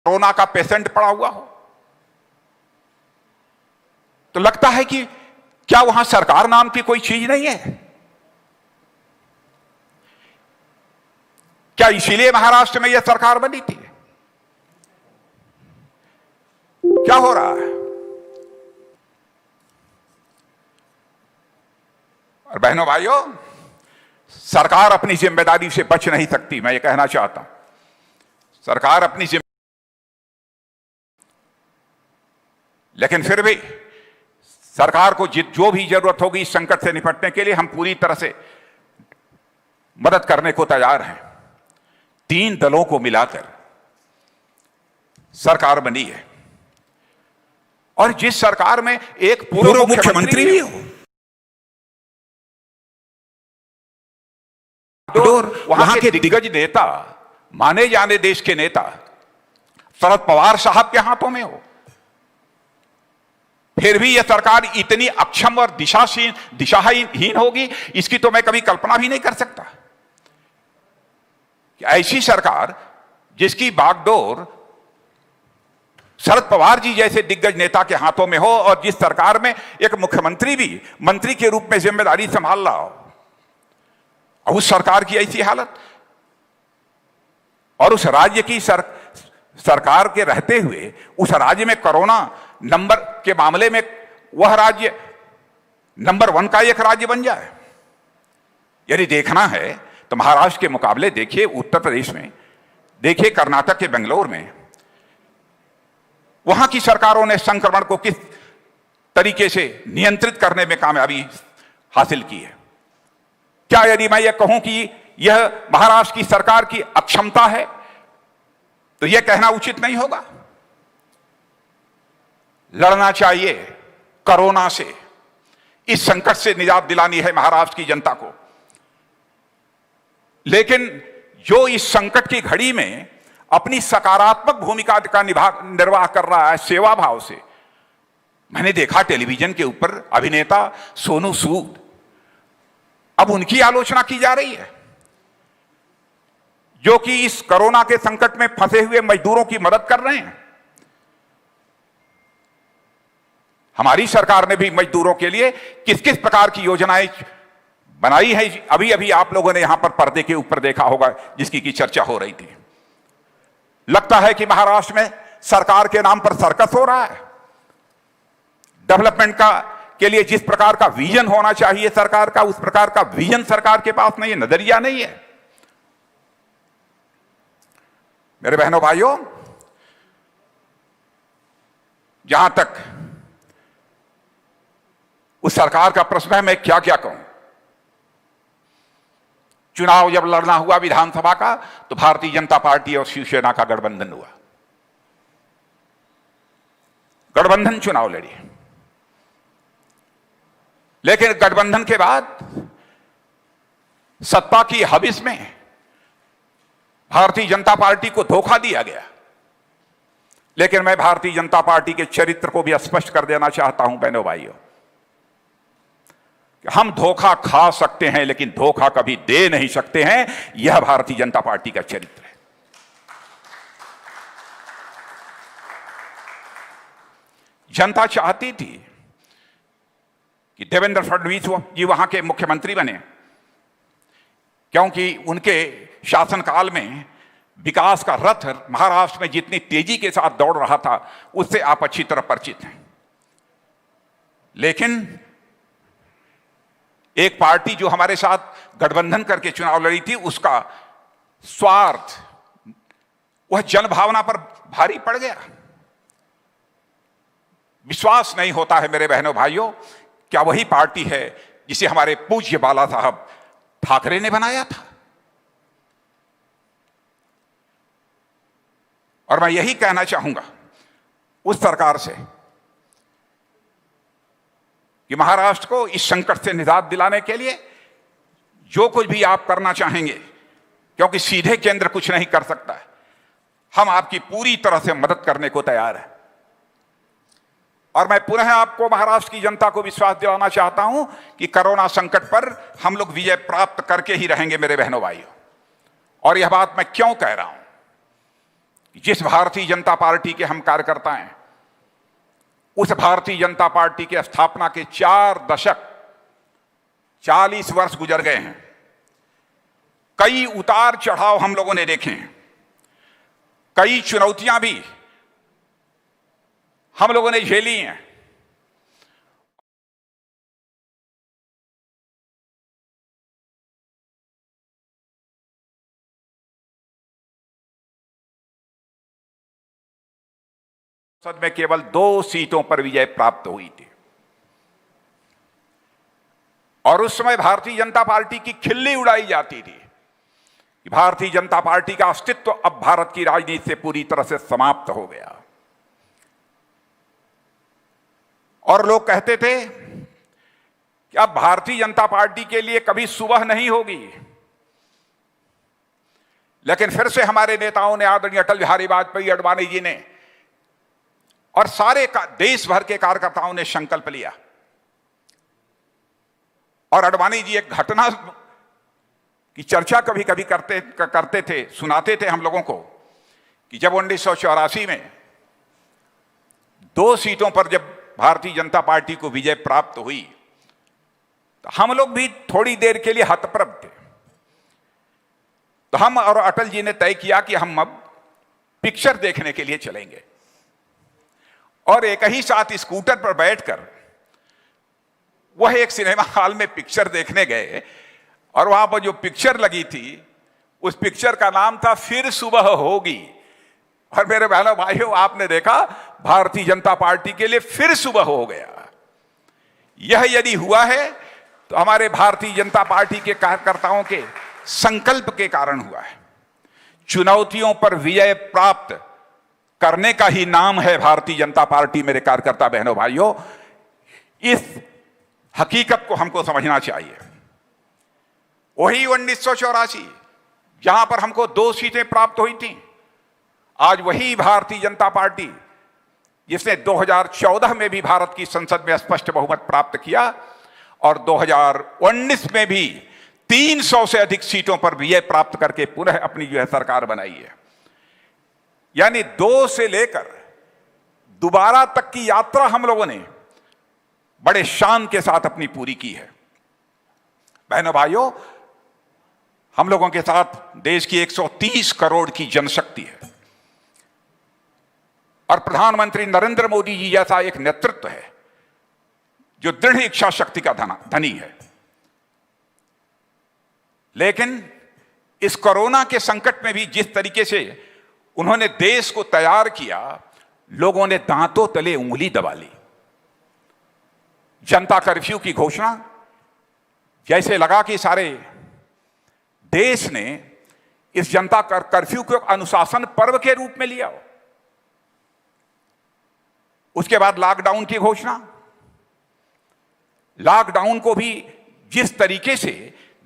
कोरोना का पेशेंट पड़ा हुआ हो, तो लगता है कि क्या वहां सरकार नाम की कोई चीज नहीं है? क्या इसीलिए महाराष्ट्र में यह सरकार बनी थी? क्या हो रहा है? और बहनों भाइयों, सरकार अपनी जिम्मेदारी से बच नहीं सकती। मैं ये कहना चाहता हूं, सरकार अपनी लेकिन फिर भी सरकार को जो भी जरूरत होगी इस संकट से निपटने के लिए हम पूरी तरह से मदद करने को तैयार हैं। 3 दलों को मिलाकर सरकार बनी है और जिस सरकार में एक पूर्व मुख्यमंत्री भी हो, वहां के दिग्गज नेता, माने जाने देश के नेता शरद पवार साहब के हाथों में हो, फिर भी यह सरकार इतनी अक्षम और दिशाहीन होगी, इसकी तो मैं कभी कल्पना भी नहीं कर सकता। ऐसी सरकार जिसकी बागडोर शरद पवार जी जैसे दिग्गज नेता के हाथों में हो और जिस सरकार में एक मुख्यमंत्री भी मंत्री के रूप में जिम्मेदारी संभाल रहा हो, और उस सरकार की ऐसी हालत, और उस राज्य की सरकार के रहते हुए उस राज्य में कोरोना नंबर के मामले में वह राज्य नंबर 1 का एक राज्य बन जाए। यदि देखना है तो महाराष्ट्र के मुकाबले देखिए उत्तर प्रदेश में, देखिए कर्नाटक के बेंगलोर में, वहां की सरकारों ने संक्रमण को किस तरीके से नियंत्रित करने में कामयाबी हासिल की है। क्या यदि मैं यह कहूं कि यह महाराष्ट्र की सरकार की अक्षमता है तो यह कहना उचित नहीं होगा। लड़ना चाहिए कोरोना से, इस संकट से निजात दिलानी है महाराष्ट्र की जनता को। लेकिन जो इस संकट की घड़ी में अपनी सकारात्मक भूमिका का निर्वाह कर रहा है सेवा भाव से, मैंने देखा टेलीविजन के ऊपर अभिनेता सोनू सूद, अब उनकी आलोचना की जा रही है जो कि इस कोरोना के संकट में फंसे हुए मजदूरों की मदद कर रहे हैं। हमारी सरकार ने भी मजदूरों के लिए किस किस प्रकार की योजनाएं बनाई है, अभी अभी आप लोगों ने यहां पर पर्दे के ऊपर देखा होगा, जिसकी की चर्चा हो रही थी। लगता है कि महाराष्ट्र में सरकार के नाम पर सर्कस हो रहा है। डेवलपमेंट के लिए जिस प्रकार का विजन होना चाहिए सरकार का, उस प्रकार का विजन सरकार के पास नहीं है, नजरिया नहीं है। मेरे बहनों भाइयों, जहां तक उस सरकार का प्रश्न है, मैं क्या क्या कहूं। चुनाव जब लड़ना हुआ विधानसभा का तो भारतीय जनता पार्टी और शिवसेना का गठबंधन हुआ, गठबंधन चुनाव लड़ी। लेकिन गठबंधन के बाद सत्ता की हविस में भारतीय जनता पार्टी को धोखा दिया गया। लेकिन मैं भारतीय जनता पार्टी के चरित्र को भी स्पष्ट कर देना चाहता हूं बहनों भाइयों, हम धोखा खा सकते हैं लेकिन धोखा कभी दे नहीं सकते हैं। यह भारतीय जनता पार्टी का चरित्र है। जनता चाहती थी कि देवेंद्र फडणवीस जी वहां के मुख्यमंत्री बने, क्योंकि उनके शासनकाल में विकास का रथ महाराष्ट्र में जितनी तेजी के साथ दौड़ रहा था उससे आप अच्छी तरह परिचित हैं। लेकिन एक पार्टी जो हमारे साथ गठबंधन करके चुनाव लड़ी थी, उसका स्वार्थ वह जनभावना पर भारी पड़ गया। विश्वास नहीं होता है मेरे बहनों भाइयों, क्या वही पार्टी है जिसे हमारे पूज्य बाला साहब ठाकरे ने बनाया था। और मैं यही कहना चाहूंगा उस सरकार से कि महाराष्ट्र को इस संकट से निजात दिलाने के लिए जो कुछ भी आप करना चाहेंगे, क्योंकि सीधे केंद्र कुछ नहीं कर सकता है, हम आपकी पूरी तरह से मदद करने को तैयार हैं। और मैं पुनः आपको महाराष्ट्र की जनता को विश्वास दिलाना चाहता हूं कि कोरोना संकट पर हम लोग विजय प्राप्त करके ही रहेंगे मेरे बहनों भाइयों। और यह बात मैं क्यों कह रहा हूं जिस भारतीय जनता पार्टी के हम कार्यकर्ता हैं, उस भारतीय जनता पार्टी के स्थापना के 4 दशक 40 वर्ष गुजर गए हैं। कई उतार चढ़ाव हम लोगों ने देखे हैं, कई चुनौतियां भी हम लोगों ने झेली हैं। संसद में केवल 2 सीटों पर विजय प्राप्त हुई थी और उस समय भारतीय जनता पार्टी की खिल्ली उड़ाई जाती थी कि भारतीय जनता पार्टी का अस्तित्व अब भारत की राजनीति से पूरी तरह से समाप्त हो गया। और लोग कहते थे कि अब भारतीय जनता पार्टी के लिए कभी सुबह नहीं होगी। लेकिन फिर से हमारे नेताओं ने, आदरणीय अटल बिहारी वाजपेयी, आडवाणी जी ने और सारे देश भर के कार्यकर्ताओं ने संकल्प लिया। और आडवाणी जी एक घटना की चर्चा कभी कभी करते थे, सुनाते थे हम लोगों को कि जब 1984 में 2 सीटों पर जब भारतीय जनता पार्टी को विजय प्राप्त हुई तो हम लोग भी थोड़ी देर के लिए हतप्रभ थे। तो हम और अटल जी ने तय किया कि हम अब पिक्चर देखने के लिए चलेंगे और एक ही साथ स्कूटर पर बैठकर वह एक सिनेमा हॉल में पिक्चर देखने गए। और वहां पर जो पिक्चर लगी थी, उस पिक्चर का नाम था फिर सुबह होगी। और मेरे बहनों भाइयों, आपने देखा भारतीय जनता पार्टी के लिए फिर सुबह हो गया। यह यदि हुआ है तो हमारे भारतीय जनता पार्टी के कार्यकर्ताओं के संकल्प के कारण हुआ है। चुनौतियों पर विजय प्राप्त करने का ही नाम है भारतीय जनता पार्टी। मेरे कार्यकर्ता बहनों भाइयों, इस हकीकत को हमको समझना चाहिए। वही 1984 जहां पर हमको 2 सीटें प्राप्त हुई थी, आज वही भारतीय जनता पार्टी जिसने 2014 में भी भारत की संसद में स्पष्ट बहुमत प्राप्त किया और 2019 में भी 300 से अधिक सीटों पर विजय प्राप्त करके पुनः अपनी जो है सरकार बनाई है। यानी 2 से लेकर दोबारा तक की यात्रा हम लोगों ने बड़े शान के साथ अपनी पूरी की है। बहनों भाइयों, हम लोगों के साथ देश की 130 करोड़ की जनशक्ति है और प्रधानमंत्री नरेंद्र मोदी जी जैसा एक नेतृत्व है जो दृढ़ इच्छा शक्ति का धनी है। लेकिन इस कोरोना के संकट में भी जिस तरीके से उन्होंने देश को तैयार किया, लोगों ने दांतों तले उंगली दबा ली। जनता कर्फ्यू की घोषणा जैसे लगा कि सारे देश ने इस जनता कर्फ्यू को अनुशासन पर्व के रूप में लिया। उसके बाद लॉकडाउन की घोषणा। लॉकडाउन को भी जिस तरीके से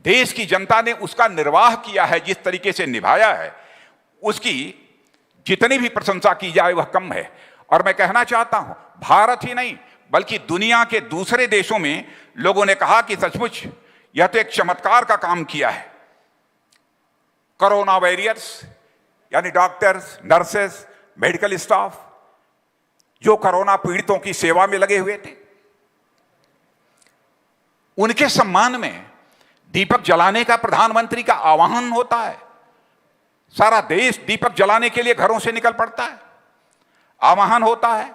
देश की जनता ने उसका निर्वाह किया है, जिस तरीके से निभाया है, उसकी जितनी भी प्रशंसा की जाए वह कम है। और मैं कहना चाहता हूं, भारत ही नहीं बल्कि दुनिया के दूसरे देशों में लोगों ने कहा कि सचमुच यह तो एक चमत्कार का काम किया है। कोरोना वॉरियर्स यानी डॉक्टर्स, नर्सेस, मेडिकल स्टाफ जो कोरोना पीड़ितों की सेवा में लगे हुए थे, उनके सम्मान में दीपक जलाने का प्रधानमंत्री का आह्वान होता है। सारा देश दीपक जलाने के लिए घरों से निकल पड़ता है, आह्वान होता है,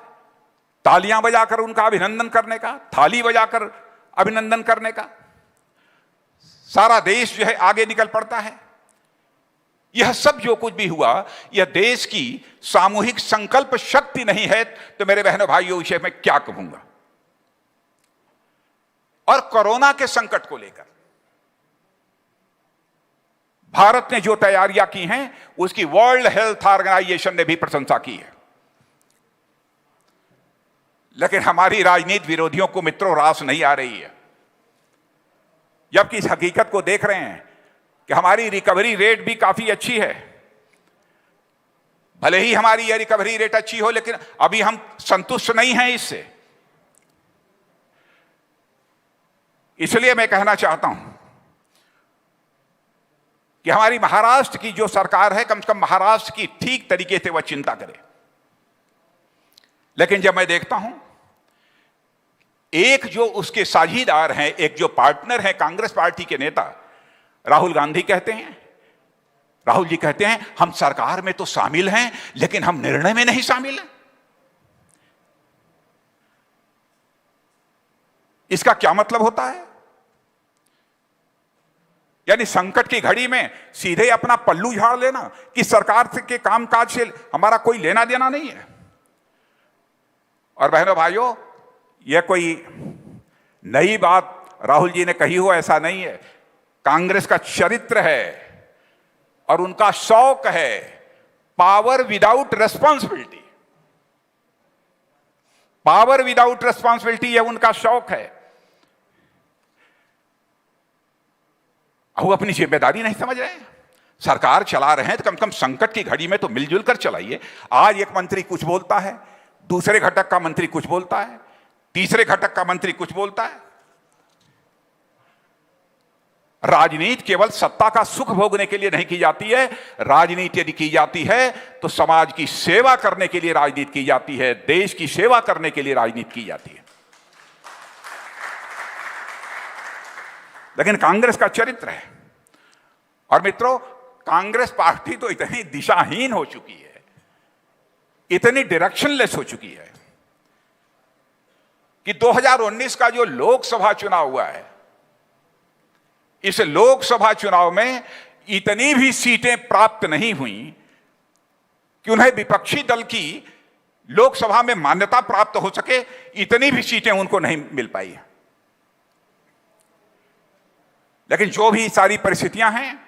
तालियां बजाकर उनका अभिनंदन करने का, थाली बजाकर अभिनंदन करने का। सारा देश जो है आगे निकल पड़ता है। यह सब जो कुछ भी हुआ, यह देश की सामूहिक संकल्प शक्ति नहीं है तो मेरे बहनों भाइयों इसे मैं क्या कहूंगा। और कोरोना के संकट को लेकर भारत ने जो तैयारियां की हैं उसकी वर्ल्ड हेल्थ ऑर्गेनाइजेशन ने भी प्रशंसा की है। लेकिन हमारी राजनीति विरोधियों को मित्रों रास नहीं आ रही है, जबकि इस हकीकत को देख रहे हैं कि हमारी रिकवरी रेट भी काफी अच्छी है। भले ही हमारी यह रिकवरी रेट अच्छी हो, लेकिन अभी हम संतुष्ट नहीं हैं इससे। इसलिए मैं कहना चाहता हूं कि हमारी महाराष्ट्र की जो सरकार है कम से कम महाराष्ट्र की ठीक तरीके से वह चिंता करे। लेकिन जब मैं देखता हूं एक जो उसके साझीदार हैं, एक जो पार्टनर है कांग्रेस पार्टी के नेता राहुल गांधी कहते हैं, राहुल जी कहते हैं हम सरकार में तो शामिल हैं लेकिन हम निर्णय में नहीं शामिल हैं। इसका क्या मतलब होता है? यानी संकट की घड़ी में सीधे अपना पल्लू झाड़ लेना कि सरकार के कामकाज से हमारा कोई लेना देना नहीं है। और बहनों भाइयों, यह कोई नई बात राहुल जी ने कही हो ऐसा नहीं है। कांग्रेस का चरित्र है और उनका शौक है power without responsibility. Power without responsibility यह उनका शौक है। वो अपनी जिम्मेदारी नहीं समझ रहे हैं। सरकार चला रहे हैं तो कम से कम संकट की घड़ी में तो मिलजुल कर चलाइए। आज एक मंत्री कुछ बोलता है, दूसरे घटक का मंत्री कुछ बोलता है, तीसरे घटक का मंत्री कुछ बोलता है। राजनीति केवल सत्ता का सुख भोगने के लिए नहीं की जाती है। राजनीति यदि की जाती है तो समाज की सेवा करने के लिए राजनीति की जाती है, देश की सेवा करने के लिए राजनीति की जाती है। लेकिन कांग्रेस का चरित्र है। और मित्रों, कांग्रेस पार्टी तो इतनी दिशाहीन हो चुकी है, इतनी डायरेक्शनलेस हो चुकी है कि 2019 का जो लोकसभा चुनाव हुआ है, इस लोकसभा चुनाव में इतनी भी सीटें प्राप्त नहीं हुई कि उन्हें विपक्षी दल की लोकसभा में मान्यता प्राप्त हो सके। इतनी भी सीटें उनको नहीं मिल पाई। लेकिन जो भी सारी परिस्थितियां हैं,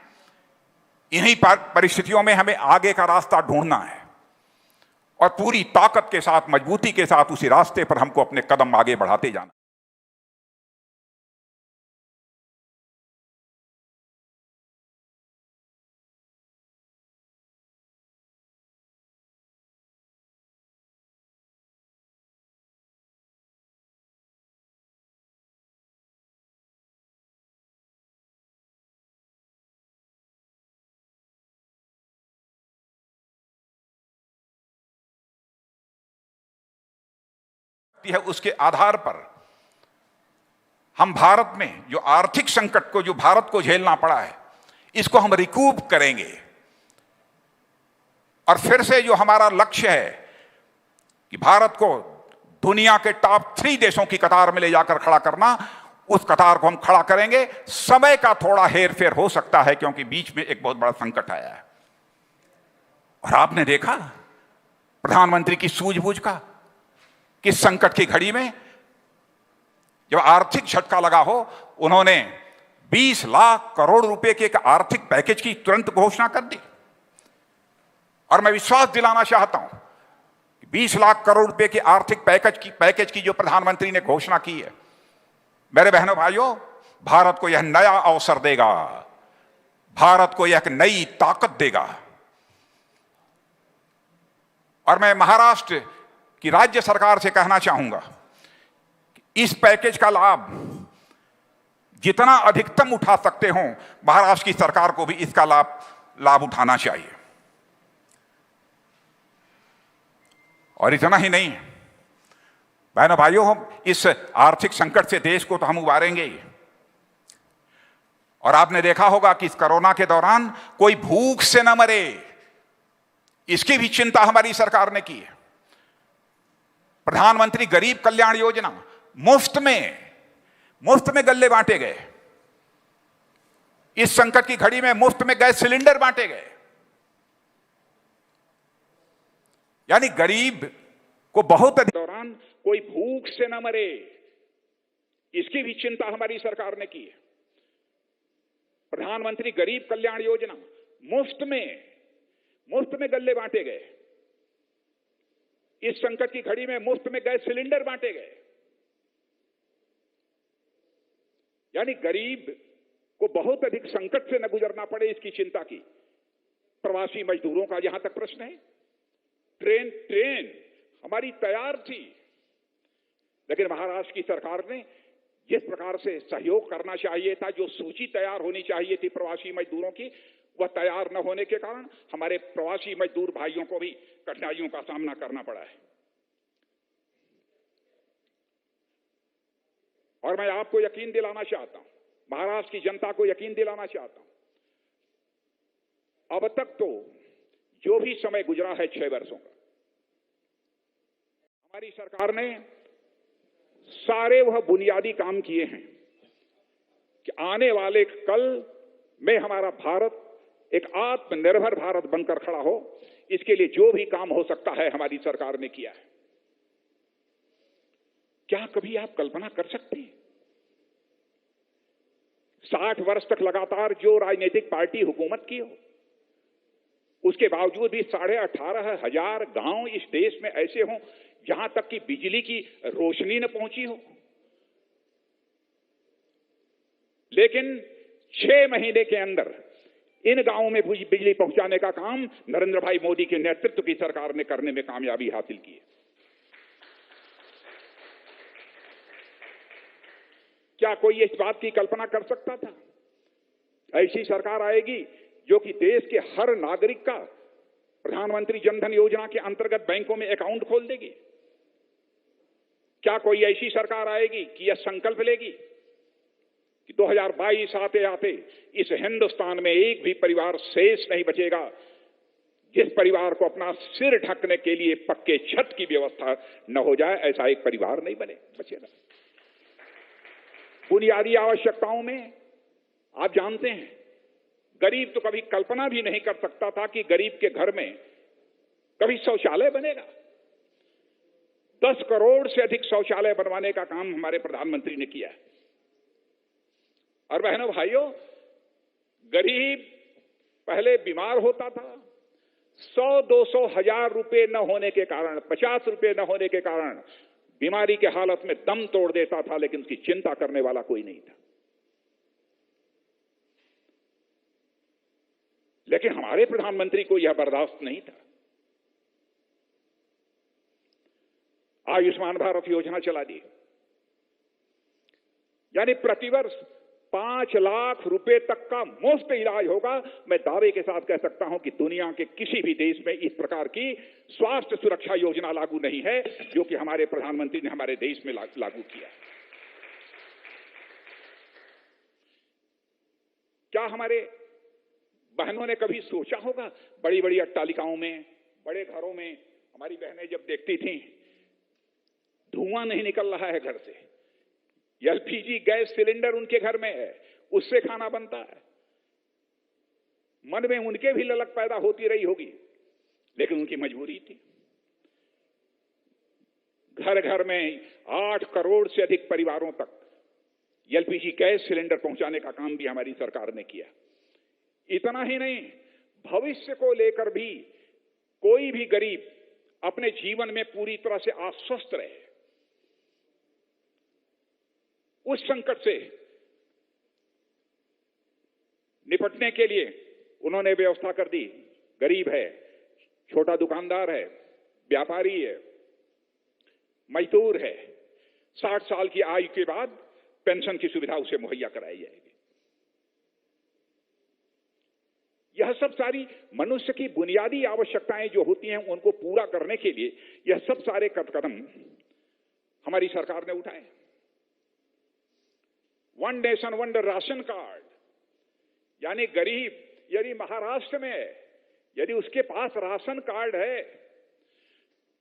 इन्हीं परिस्थितियों में हमें आगे का रास्ता ढूंढना है और पूरी ताकत के साथ, मजबूती के साथ उसी रास्ते पर हमको अपने कदम आगे बढ़ाते जाना। है उसके आधार पर हम भारत में जो आर्थिक संकट को, जो भारत को झेलना पड़ा है, इसको हम रिकूप करेंगे। और फिर से जो हमारा लक्ष्य है कि भारत को दुनिया के टॉप 3 देशों की कतार में ले जाकर खड़ा करना, उस कतार को हम खड़ा करेंगे। समय का थोड़ा हेर फेर हो सकता है क्योंकि बीच में एक बहुत बड़ा संकट आया है। और आपने देखा प्रधानमंत्री की सूझबूझ का कि संकट की घड़ी में जब आर्थिक झटका लगा हो, उन्होंने 20 लाख करोड़ रुपए के एक आर्थिक पैकेज की तुरंत घोषणा कर दी। और मैं विश्वास दिलाना चाहता हूं कि 20 लाख करोड़ रुपए के आर्थिक पैकेज की जो प्रधानमंत्री ने घोषणा की है, मेरे बहनों भाइयों, भारत को यह नया अवसर देगा, भारत को यह एक नई ताकत देगा। और मैं महाराष्ट्र कि राज्य सरकार से कहना चाहूंगा कि इस पैकेज का लाभ जितना अधिकतम उठा सकते हो, महाराष्ट्र की सरकार को भी इसका लाभ उठाना चाहिए। और इतना ही नहीं, बहनों भाइयों, हम इस आर्थिक संकट से देश को तो हम उबारेंगे ही। और आपने देखा होगा कि इस कोरोना के दौरान कोई भूख से न मरे, इसकी भी चिंता हमारी सरकार ने की है। प्रधानमंत्री गरीब कल्याण योजना, मुफ्त में गल्ले बांटे गए। इस संकट की घड़ी में मुफ्त में गैस सिलेंडर बांटे गए। यानी गरीब को बहुत दौरान कोई भूख से न मरे, इसकी भी चिंता हमारी सरकार ने की है। प्रधानमंत्री गरीब कल्याण योजना, मुफ्त में गल्ले बांटे गए। इस संकट की घड़ी में मुफ्त में गैस सिलेंडर बांटे गए। यानी गरीब को बहुत अधिक संकट से न गुजरना पड़े, इसकी चिंता की। प्रवासी मजदूरों का जहां तक प्रश्न है, ट्रेन हमारी तैयार थी, लेकिन महाराष्ट्र की सरकार ने जिस प्रकार से सहयोग करना चाहिए था, जो सूची तैयार होनी चाहिए थी प्रवासी मजदूरों की, वह तैयार न होने के कारण हमारे प्रवासी मजदूर भाइयों को भी कठिनाइयों का सामना करना पड़ा है। और मैं आपको यकीन दिलाना चाहता हूं, महाराष्ट्र की जनता को यकीन दिलाना चाहता हूं, अब तक तो जो भी समय गुजरा है 6 वर्षों का, हमारी सरकार ने सारे वह बुनियादी काम किए हैं कि आने वाले कल में हमारा भारत एक आत्मनिर्भर भारत बनकर खड़ा हो। इसके लिए जो भी काम हो सकता है हमारी सरकार ने किया है। क्या कभी आप कल्पना कर सकते हैं 60 वर्ष तक लगातार जो राजनीतिक पार्टी हुकूमत की हो, उसके बावजूद भी 18,500 गांव इस देश में ऐसे हों जहां तक कि बिजली की रोशनी न पहुंची हो, लेकिन 6 महीने के अंदर इन गांवों में बिजली पहुंचाने का काम नरेंद्र भाई मोदी के नेतृत्व की सरकार ने करने में कामयाबी हासिल की है। क्या कोई इस बात की कल्पना कर सकता था ऐसी सरकार आएगी जो कि देश के हर नागरिक का प्रधानमंत्री जनधन योजना के अंतर्गत बैंकों में अकाउंट खोल देगी? क्या कोई ऐसी सरकार आएगी कि यह संकल्प लेगी कि 2022 आते आते इस हिंदुस्तान में एक भी परिवार शेष नहीं बचेगा जिस परिवार को अपना सिर ढकने के लिए पक्के छत की व्यवस्था न हो जाए? ऐसा एक परिवार नहीं बचेगा। बुनियादी आवश्यकताओं में आप जानते हैं, गरीब तो कभी कल्पना भी नहीं कर सकता था कि गरीब के घर में कभी शौचालय बनेगा। 10 करोड़ से अधिक शौचालय बनवाने का काम हमारे प्रधानमंत्री ने किया है। और बहनों भाइयों, गरीब पहले बीमार होता था, 100-200 हजार रुपए न होने के कारण, 50 रुपए न होने के कारण बीमारी के हालत में दम तोड़ देता था, लेकिन उसकी चिंता करने वाला कोई नहीं था। लेकिन हमारे प्रधानमंत्री को यह बर्दाश्त नहीं था। आयुष्मान भारत योजना चला दी, यानी प्रतिवर्ष 5 लाख रुपए तक का मुफ्त इलाज होगा। मैं दावे के साथ कह सकता हूं कि दुनिया के किसी भी देश में इस प्रकार की स्वास्थ्य सुरक्षा योजना लागू नहीं है जो कि हमारे प्रधानमंत्री ने हमारे देश में लागू किया। क्या हमारे बहनों ने कभी सोचा होगा, बड़ी बड़ी अट्टालिकाओं में, बड़े घरों में हमारी बहनें जब देखती थीं धुआं नहीं निकल रहा है घर से, एलपीजी गैस सिलेंडर उनके घर में है, उससे खाना बनता है, मन में उनके भी ललक पैदा होती रही होगी, लेकिन उनकी मजबूरी थी। घर घर में 8 करोड़ से अधिक परिवारों तक एलपीजी गैस सिलेंडर पहुंचाने का काम भी हमारी सरकार ने किया। इतना ही नहीं, भविष्य को लेकर भी कोई भी गरीब अपने जीवन में पूरी तरह से आश्वस्त रहे, उस संकट से निपटने के लिए उन्होंने व्यवस्था कर दी। गरीब है, छोटा दुकानदार है, व्यापारी है, मजदूर है, 60 साल की आयु के बाद पेंशन की सुविधा उसे मुहैया कराई जाएगी। यह सब सारी मनुष्य की बुनियादी आवश्यकताएं जो होती हैं उनको पूरा करने के लिए यह सब सारे कदम हमारी सरकार ने उठाए। 1 नेशन 1 राशन कार्ड, यानी गरीब यदि महाराष्ट्र में है, यदि उसके पास राशन कार्ड है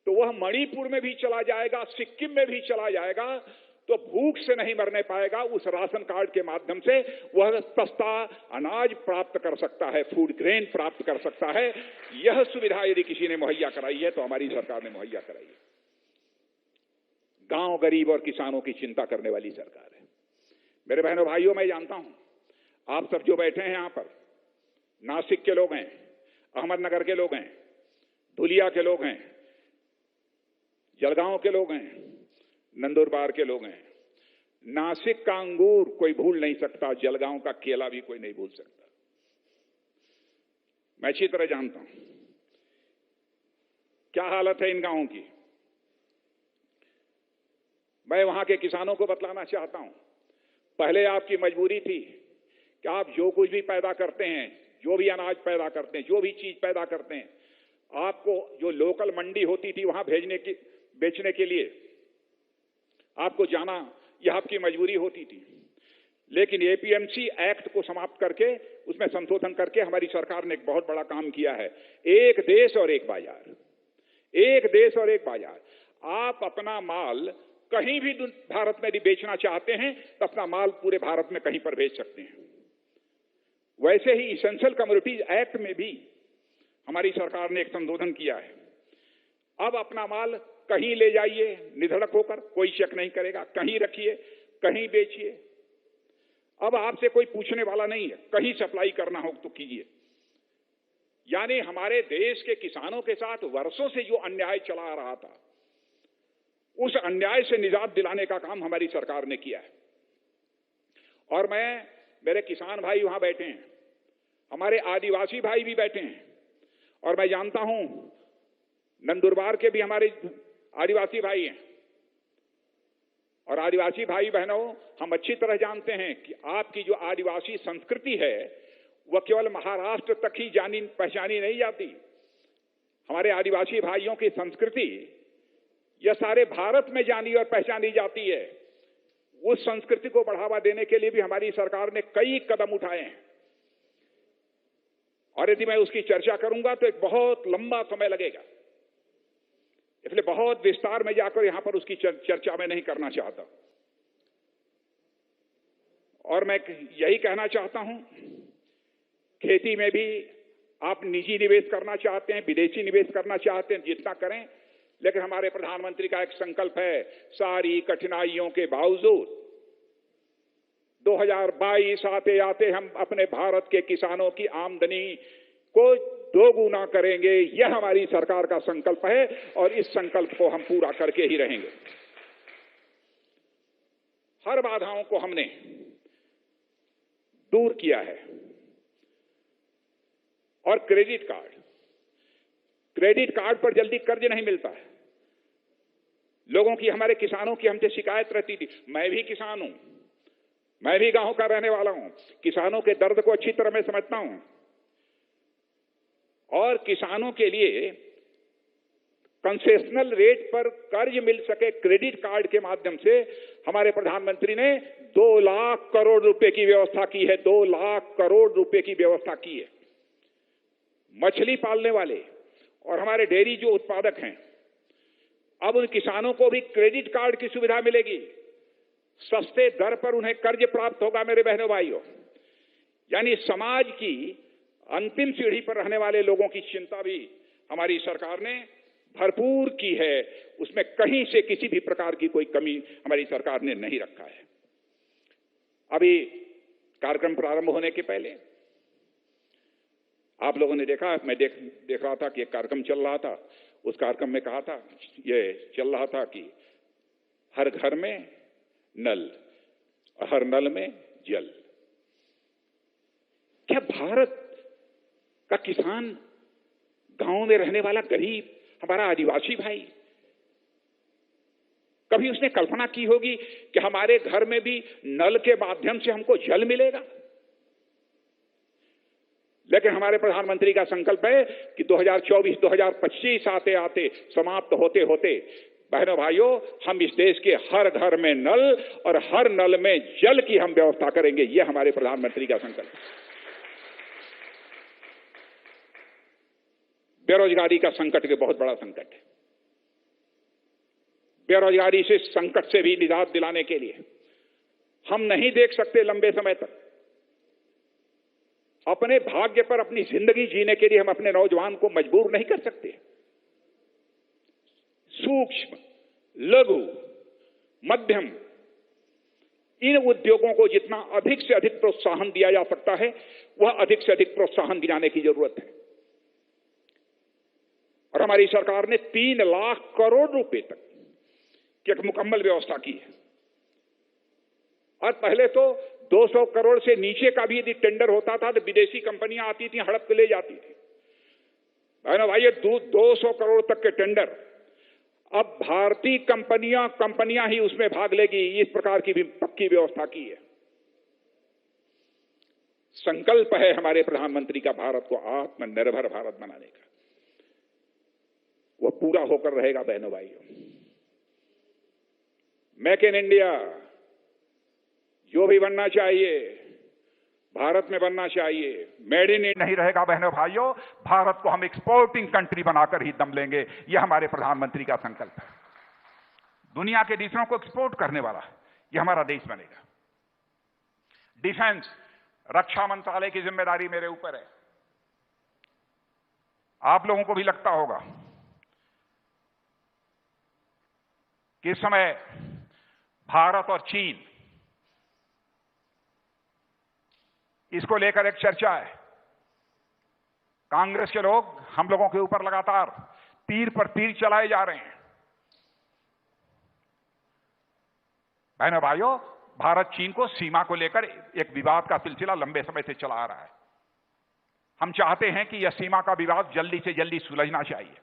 तो वह मणिपुर में भी चला जाएगा, सिक्किम में भी चला जाएगा, तो भूख से नहीं मरने पाएगा। उस राशन कार्ड के माध्यम से वह सस्ता अनाज प्राप्त कर सकता है, फूड ग्रेन प्राप्त कर सकता है। यह सुविधा यदि किसी ने मुहैया कराई है तो हमारी सरकार ने मुहैया कराई है। गांव, गरीब और किसानों की चिंता करने वाली सरकार है। मेरे बहनों भाइयों, मैं जानता हूं आप सब जो बैठे हैं यहां पर, नासिक के लोग हैं, अहमदनगर के लोग हैं, धुलिया के लोग हैं, जलगांव के लोग हैं, नंदुरबार के लोग हैं। नासिक का अंगूर कोई भूल नहीं सकता, जलगांव का केला भी कोई नहीं भूल सकता। मैं अच्छी तरह जानता हूं क्या हालत है इन गांवों की। मैं वहां के किसानों को बतलाना चाहता हूं, पहले आपकी मजबूरी थी कि आप जो कुछ भी पैदा करते हैं जो भी अनाज पैदा करते हैं, जो भी चीज पैदा करते हैं, आपको जो लोकल मंडी होती थी वहां बेचने के लिए आपको जाना, यह आपकी मजबूरी होती थी। लेकिन एपीएमसी एक्ट को समाप्त करके उसमें संशोधन करके हमारी सरकार ने एक बहुत बड़ा काम किया है। एक देश और एक बाजार, एक देश और एक बाजार। आप अपना माल कहीं भी भारत में यदि बेचना चाहते हैं तो अपना माल पूरे भारत में कहीं पर बेच सकते हैं। वैसे ही इसेंशियल कमोडिटीज एक्ट में भी हमारी सरकार ने एक संशोधन किया है। अब अपना माल कहीं ले जाइए निधड़क होकर, कोई चेक नहीं करेगा, कहीं रखिए, कहीं बेचिए। अब आपसे कोई पूछने वाला नहीं है, कहीं सप्लाई करना हो तो कीजिए। यानी हमारे देश के किसानों के साथ वर्षों से जो अन्याय चला आ रहा था, उस अन्याय से निजात दिलाने का काम हमारी सरकार ने किया है। और मेरे किसान भाई वहां बैठे हैं, हमारे आदिवासी भाई भी बैठे हैं, और मैं जानता हूं नंदुरबार के भी हमारे आदिवासी भाई हैं। और आदिवासी भाई बहनों, हम अच्छी तरह जानते हैं कि आपकी जो आदिवासी संस्कृति है वह केवल महाराष्ट्र तक ही जानी पहचानी नहीं जाती। हमारे आदिवासी भाइयों की संस्कृति यह सारे भारत में जानी और पहचानी जाती है। उस संस्कृति को बढ़ावा देने के लिए भी हमारी सरकार ने कई कदम उठाए हैं, और यदि मैं उसकी चर्चा करूंगा तो एक बहुत लंबा समय लगेगा, इसलिए बहुत विस्तार में जाकर यहां पर उसकी चर्चा मैं नहीं करना चाहता। और मैं यही कहना चाहता हूं, खेती में भी आप निजी निवेश करना चाहते हैं, विदेशी निवेश करना चाहते हैं, जितना करें, लेकिन हमारे प्रधानमंत्री का एक संकल्प है, सारी कठिनाइयों के बावजूद 2022 आते आते हम अपने भारत के किसानों की आमदनी को दोगुना करेंगे। यह हमारी सरकार का संकल्प है, और इस संकल्प को हम पूरा करके ही रहेंगे। हर बाधाओं को हमने दूर किया है। और क्रेडिट कार्ड पर जल्दी कर्ज नहीं मिलता है। लोगों की, हमारे किसानों की हमसे शिकायत रहती थी। मैं भी किसान हूं, मैं भी गांव का रहने वाला हूं, किसानों के दर्द को अच्छी तरह मैं समझता हूं। और किसानों के लिए कंसेशनल रेट पर कर्ज मिल सके क्रेडिट कार्ड के माध्यम से हमारे प्रधानमंत्री ने 2 लाख करोड़ रुपए की व्यवस्था की है। 2 लाख करोड़ रुपए की व्यवस्था की है। मछली पालने वाले और हमारे डेयरी जो उत्पादक हैं, अब उन किसानों को भी क्रेडिट कार्ड की सुविधा मिलेगी। सस्ते दर पर उन्हें कर्ज प्राप्त होगा। मेरे बहनों भाइयों, यानी समाज की अंतिम सीढ़ी पर रहने वाले लोगों की चिंता भी हमारी सरकार ने भरपूर की है। उसमें कहीं से किसी भी प्रकार की कोई कमी हमारी सरकार ने नहीं रखा है। अभी कार्यक्रम प्रारंभ होने के पहले आप लोगों ने देखा, मैं देख रहा था कि एक कार्यक्रम चल रहा था। उस कार्यक्रम में कहा था, ये चल रहा था कि हर घर में नल और हर नल में जल। क्या भारत का किसान, गांव में रहने वाला गरीब, हमारा आदिवासी भाई, कभी उसने कल्पना की होगी कि हमारे घर में भी नल के माध्यम से हमको जल मिलेगा? लेकिन हमारे प्रधानमंत्री का संकल्प है कि 2024-2025 आते आते, समाप्त होते होते, बहनों भाइयों, हम इस देश के हर घर में नल और हर नल में जल की हम व्यवस्था करेंगे। यह हमारे प्रधानमंत्री का संकल्प है। बेरोजगारी का संकट भी बहुत बड़ा संकट है। बेरोजगारी से संकट से भी निजात दिलाने के लिए हम नहीं देख सकते लंबे समय तक। अपने भाग्य पर अपनी जिंदगी जीने के लिए हम अपने नौजवान को मजबूर नहीं कर सकते। सूक्ष्म, लघु, मध्यम इन उद्योगों को जितना अधिक से अधिक प्रोत्साहन दिया जा सकता है, वह अधिक से अधिक प्रोत्साहन दिलाने की जरूरत है। और हमारी सरकार ने 3 लाख करोड़ रुपए तक की एक मुकम्मल व्यवस्था की है। और पहले तो 200 करोड़ से नीचे का भी यदि टेंडर होता था तो विदेशी कंपनियां आती थी, हड़प के ले जाती थी। भाई 200 करोड़ तक के टेंडर, अब भारतीय कंपनियां ही उसमें भाग लेगी। इस प्रकार की भी पक्की व्यवस्था की है। संकल्प है हमारे प्रधानमंत्री का भारत को आत्मनिर्भर भारत बनाने का, वो पूरा होकर रहेगा। बहनों भाइयों, मेक इन इंडिया जो भी बनना चाहिए भारत में बनना चाहिए, मेड इन इंडिया नहीं रहेगा। बहनों भाइयों, भारत को हम एक्सपोर्टिंग कंट्री बनाकर ही दम लेंगे, यह हमारे प्रधानमंत्री का संकल्प है। दुनिया के देशों को एक्सपोर्ट करने वाला यह हमारा देश बनेगा। डिफेंस, रक्षा मंत्रालय की जिम्मेदारी मेरे ऊपर है। आप लोगों को भी लगता होगा कि इस समय भारत और चीन, इसको लेकर एक चर्चा है। कांग्रेस के लोग हम लोगों के ऊपर लगातार तीर पर तीर चलाए जा रहे हैं। बहनों भाइयों, भारत चीन को सीमा को लेकर एक विवाद का सिलसिला लंबे समय से चला आ रहा है। हम चाहते हैं कि यह सीमा का विवाद जल्दी से जल्दी सुलझना चाहिए।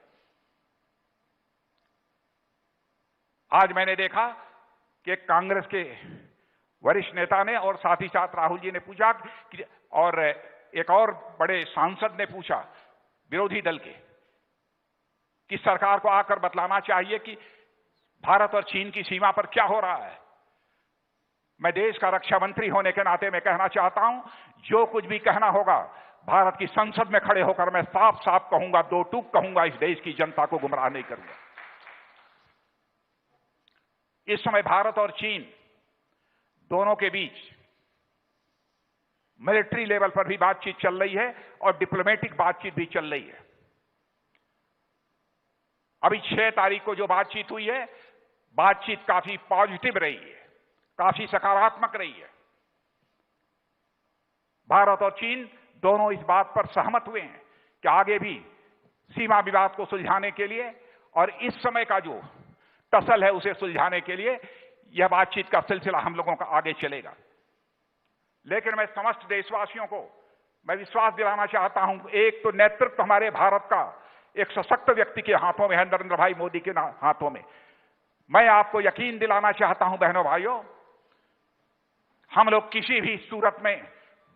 आज मैंने देखा कि कांग्रेस के वरिष्ठ नेता ने और साथ ही साथ राहुल जी ने पूछा कि, और एक और बड़े सांसद ने पूछा विरोधी दल के, कि सरकार को आकर बतलाना चाहिए कि भारत और चीन की सीमा पर क्या हो रहा है। मैं देश का रक्षा मंत्री होने के नाते मैं कहना चाहता हूं, जो कुछ भी कहना होगा भारत की संसद में खड़े होकर मैं साफ साफ कहूंगा, दो टूक कहूंगा, इस देश की जनता को गुमराह नहीं करूंगा। इस समय भारत और चीन दोनों के बीच मिलिट्री लेवल पर भी बातचीत चल रही है और डिप्लोमेटिक बातचीत भी चल रही है। अभी 6 तारीख को जो बातचीत हुई है, बातचीत काफी पॉजिटिव रही है, काफी सकारात्मक रही है। भारत और चीन दोनों इस बात पर सहमत हुए हैं कि आगे भी सीमा विवाद को सुलझाने के लिए और इस समय का जो टसल है उसे सुलझाने के लिए यह बातचीत का सिलसिला हम लोगों का आगे चलेगा। लेकिन मैं समस्त देशवासियों को मैं विश्वास दिलाना चाहता हूं, एक तो नेतृत्व हमारे भारत का एक सशक्त व्यक्ति के हाथों में है, नरेंद्र भाई मोदी के हाथों में। मैं आपको यकीन दिलाना चाहता हूं बहनों भाइयों, हम लोग किसी भी सूरत में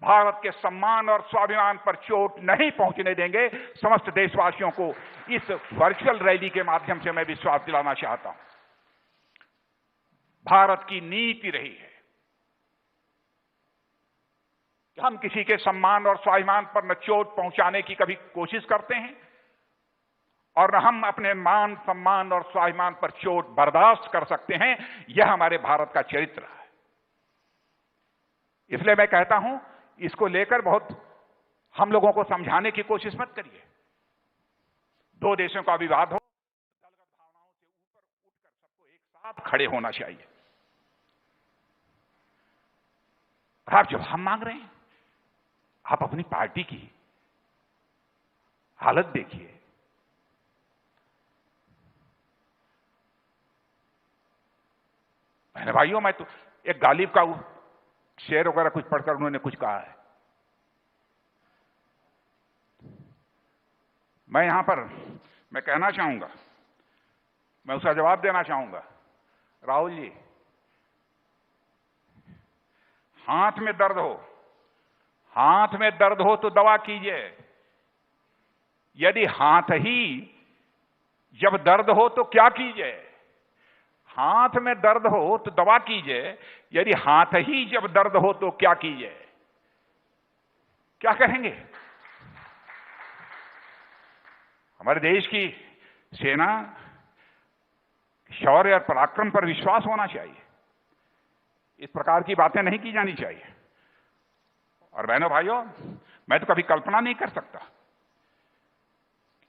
भारत के सम्मान और स्वाभिमान पर चोट नहीं पहुंचने देंगे। समस्त देशवासियों को इस वर्चुअल रैली के माध्यम से मैं विश्वास दिलाना चाहता हूं। भारत की नीति रही है कि हम किसी के सम्मान और स्वाभिमान पर न चोट पहुंचाने की कभी कोशिश करते हैं और न हम अपने मान सम्मान और स्वाभिमान पर चोट बर्दाश्त कर सकते हैं। यह हमारे भारत का चरित्र है। इसलिए मैं कहता हूं, इसको लेकर बहुत हम लोगों को समझाने की कोशिश मत करिए। दो देशों का विवाद हो, दलगत भावनाओं से ऊपर उठकर सबको एक साथ खड़े होना चाहिए। आप जब हम मांग रहे हैं, आप अपनी पार्टी की हालत देखिए। बहन भाइयों, मैं तो एक गालिब का शेर वगैरह कुछ पढ़कर उन्होंने कुछ कहा है। मैं यहां पर मैं कहना चाहूंगा, मैं उसका जवाब देना चाहूंगा, राहुल जी, हाथ में दर्द हो, हाथ में दर्द हो तो दवा कीजिए। यदि हाथ ही जब दर्द हो तो क्या कीजिए? हाथ में दर्द हो तो दवा कीजिए, यदि हाथ ही जब दर्द हो तो क्या कीजिए? क्या कहेंगे? हमारे देश की सेना शौर्य और पराक्रम पर विश्वास होना चाहिए। इस प्रकार की बातें नहीं की जानी चाहिए। और बहनों भाइयों, मैं तो कभी कल्पना नहीं कर सकता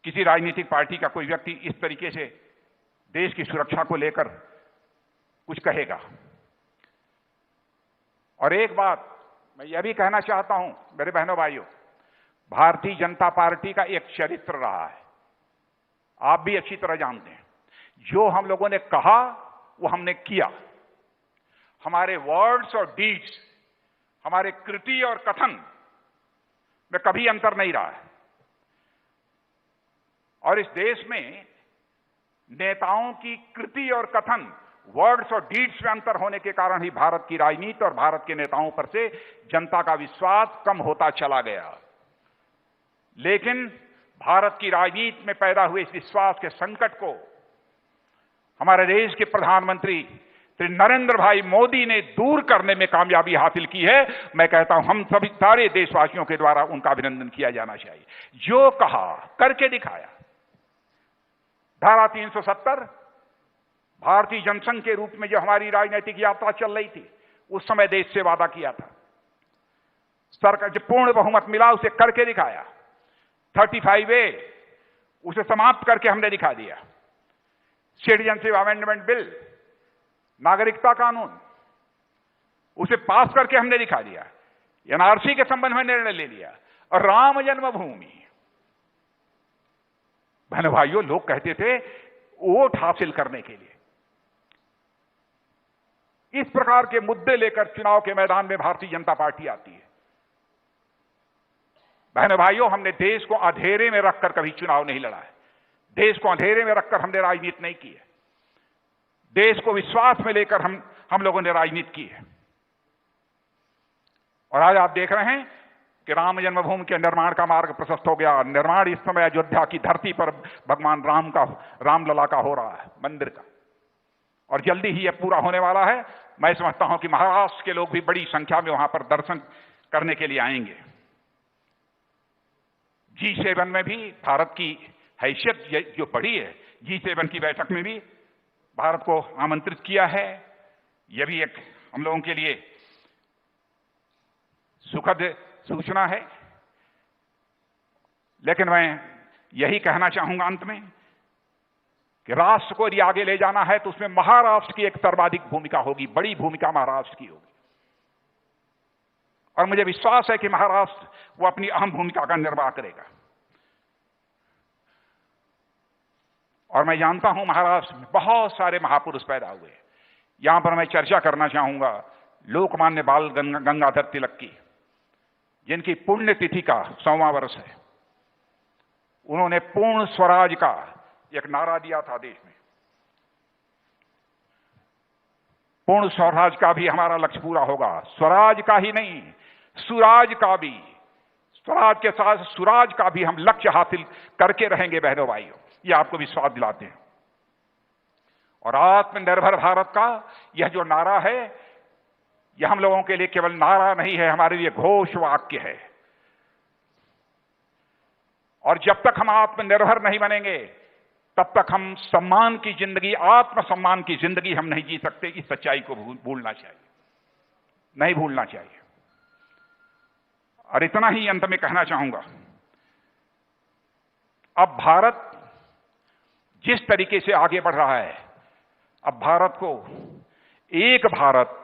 किसी राजनीतिक पार्टी का कोई व्यक्ति इस तरीके से देश की सुरक्षा को लेकर कुछ कहेगा। और एक बात मैं यह भी कहना चाहता हूं मेरे बहनों भाइयों, भारतीय जनता पार्टी का एक चरित्र रहा है, आप भी अच्छी तरह जानते हैं। जो हम लोगों ने कहा वो हमने किया। हमारे वर्ड्स और डीड्स, हमारे कृति और कथन में कभी अंतर नहीं रहा है। और इस देश में नेताओं की कृति और कथन वर्ड्स और डीड्स में अंतर होने के कारण ही भारत की राजनीति और भारत के नेताओं पर से जनता का विश्वास कम होता चला गया। लेकिन भारत की राजनीति में पैदा हुए इस विश्वास के संकट को हमारे देश के प्रधानमंत्री श्री नरेंद्र भाई मोदी ने दूर करने में कामयाबी हासिल की है। मैं कहता हूं हम सभी सारे देशवासियों के द्वारा उनका अभिनंदन किया जाना चाहिए। जो कहा करके दिखाया। धारा 370 भारतीय जनसंघ के रूप में जो हमारी राजनीतिक यात्रा चल रही थी, उस समय देश से वादा किया था। सरकार जो पूर्ण बहुमत मिला उसे करके दिखाया। 35A उसे समाप्त करके हमने दिखा दिया। सिटीजनशिप अमेंडमेंट बिल, नागरिकता कानून, उसे पास करके हमने दिखा दिया। एनआरसी के संबंध में निर्णय ले लिया। और राम जन्मभूमि, बहनों भाइयों, लोग कहते थे वोट हासिल करने के लिए इस प्रकार के मुद्दे लेकर चुनाव के मैदान में भारतीय जनता पार्टी आती है। बहनों भाइयों, हमने देश को अंधेरे में रखकर कभी चुनाव नहीं लड़ा है। देश को अंधेरे में रखकर हमने राजनीति नहीं की है। देश को विश्वास में लेकर हम लोगों ने राजनीति की है। और आज आप देख रहे हैं कि राम जन्मभूमि के निर्माण का मार्ग प्रशस्त हो गया। निर्माण इस समय अयोध्या की धरती पर भगवान रामलला का हो रहा है, मंदिर का, और जल्दी ही यह पूरा होने वाला है। मैं समझता हूं कि महाराष्ट्र के लोग भी बड़ी संख्या में वहां पर दर्शन करने के लिए आएंगे। G7 में भी भारत की हैसियत जो बढ़ी है, G7 की बैठक में भी भारत को आमंत्रित किया है। यह भी एक हम लोगों के लिए सुखद सूचना है। लेकिन मैं यही कहना चाहूंगा अंत में कि राष्ट्र को यदि आगे ले जाना है तो उसमें महाराष्ट्र की एक सर्वाधिक भूमिका होगी, बड़ी भूमिका महाराष्ट्र की होगी। और मुझे विश्वास है कि महाराष्ट्र वो अपनी अहम भूमिका का निर्वाह करेगा। और मैं जानता हूं महाराष्ट्र में बहुत सारे महापुरुष पैदा हुए। यहां पर मैं चर्चा करना चाहूंगा लोकमान्य बाल गंगाधर तिलक की, जिनकी पुण्यतिथि का 100वां वर्ष है। उन्होंने पूर्ण स्वराज का एक नारा दिया था देश में। पूर्ण स्वराज का भी हमारा लक्ष्य पूरा होगा। स्वराज का ही नहीं, सुराज का भी, स्वराज के साथ सुराज का भी हम लक्ष्य हासिल करके रहेंगे बहनों भाइयों, ये आपको विश्वास दिलाते हैं। और आत्मनिर्भर भारत का यह जो नारा है, यह हम लोगों के लिए केवल नारा नहीं है, हमारे लिए घोष वाक्य है। और जब तक हम आत्मनिर्भर नहीं बनेंगे तब तक हम सम्मान की जिंदगी, आत्मसम्मान की जिंदगी हम नहीं जी सकते। इस सच्चाई को भूलना चाहिए, नहीं भूलना चाहिए। और इतना ही अंत में कहना चाहूंगा, अब भारत जिस तरीके से आगे बढ़ रहा है, अब भारत को एक भारत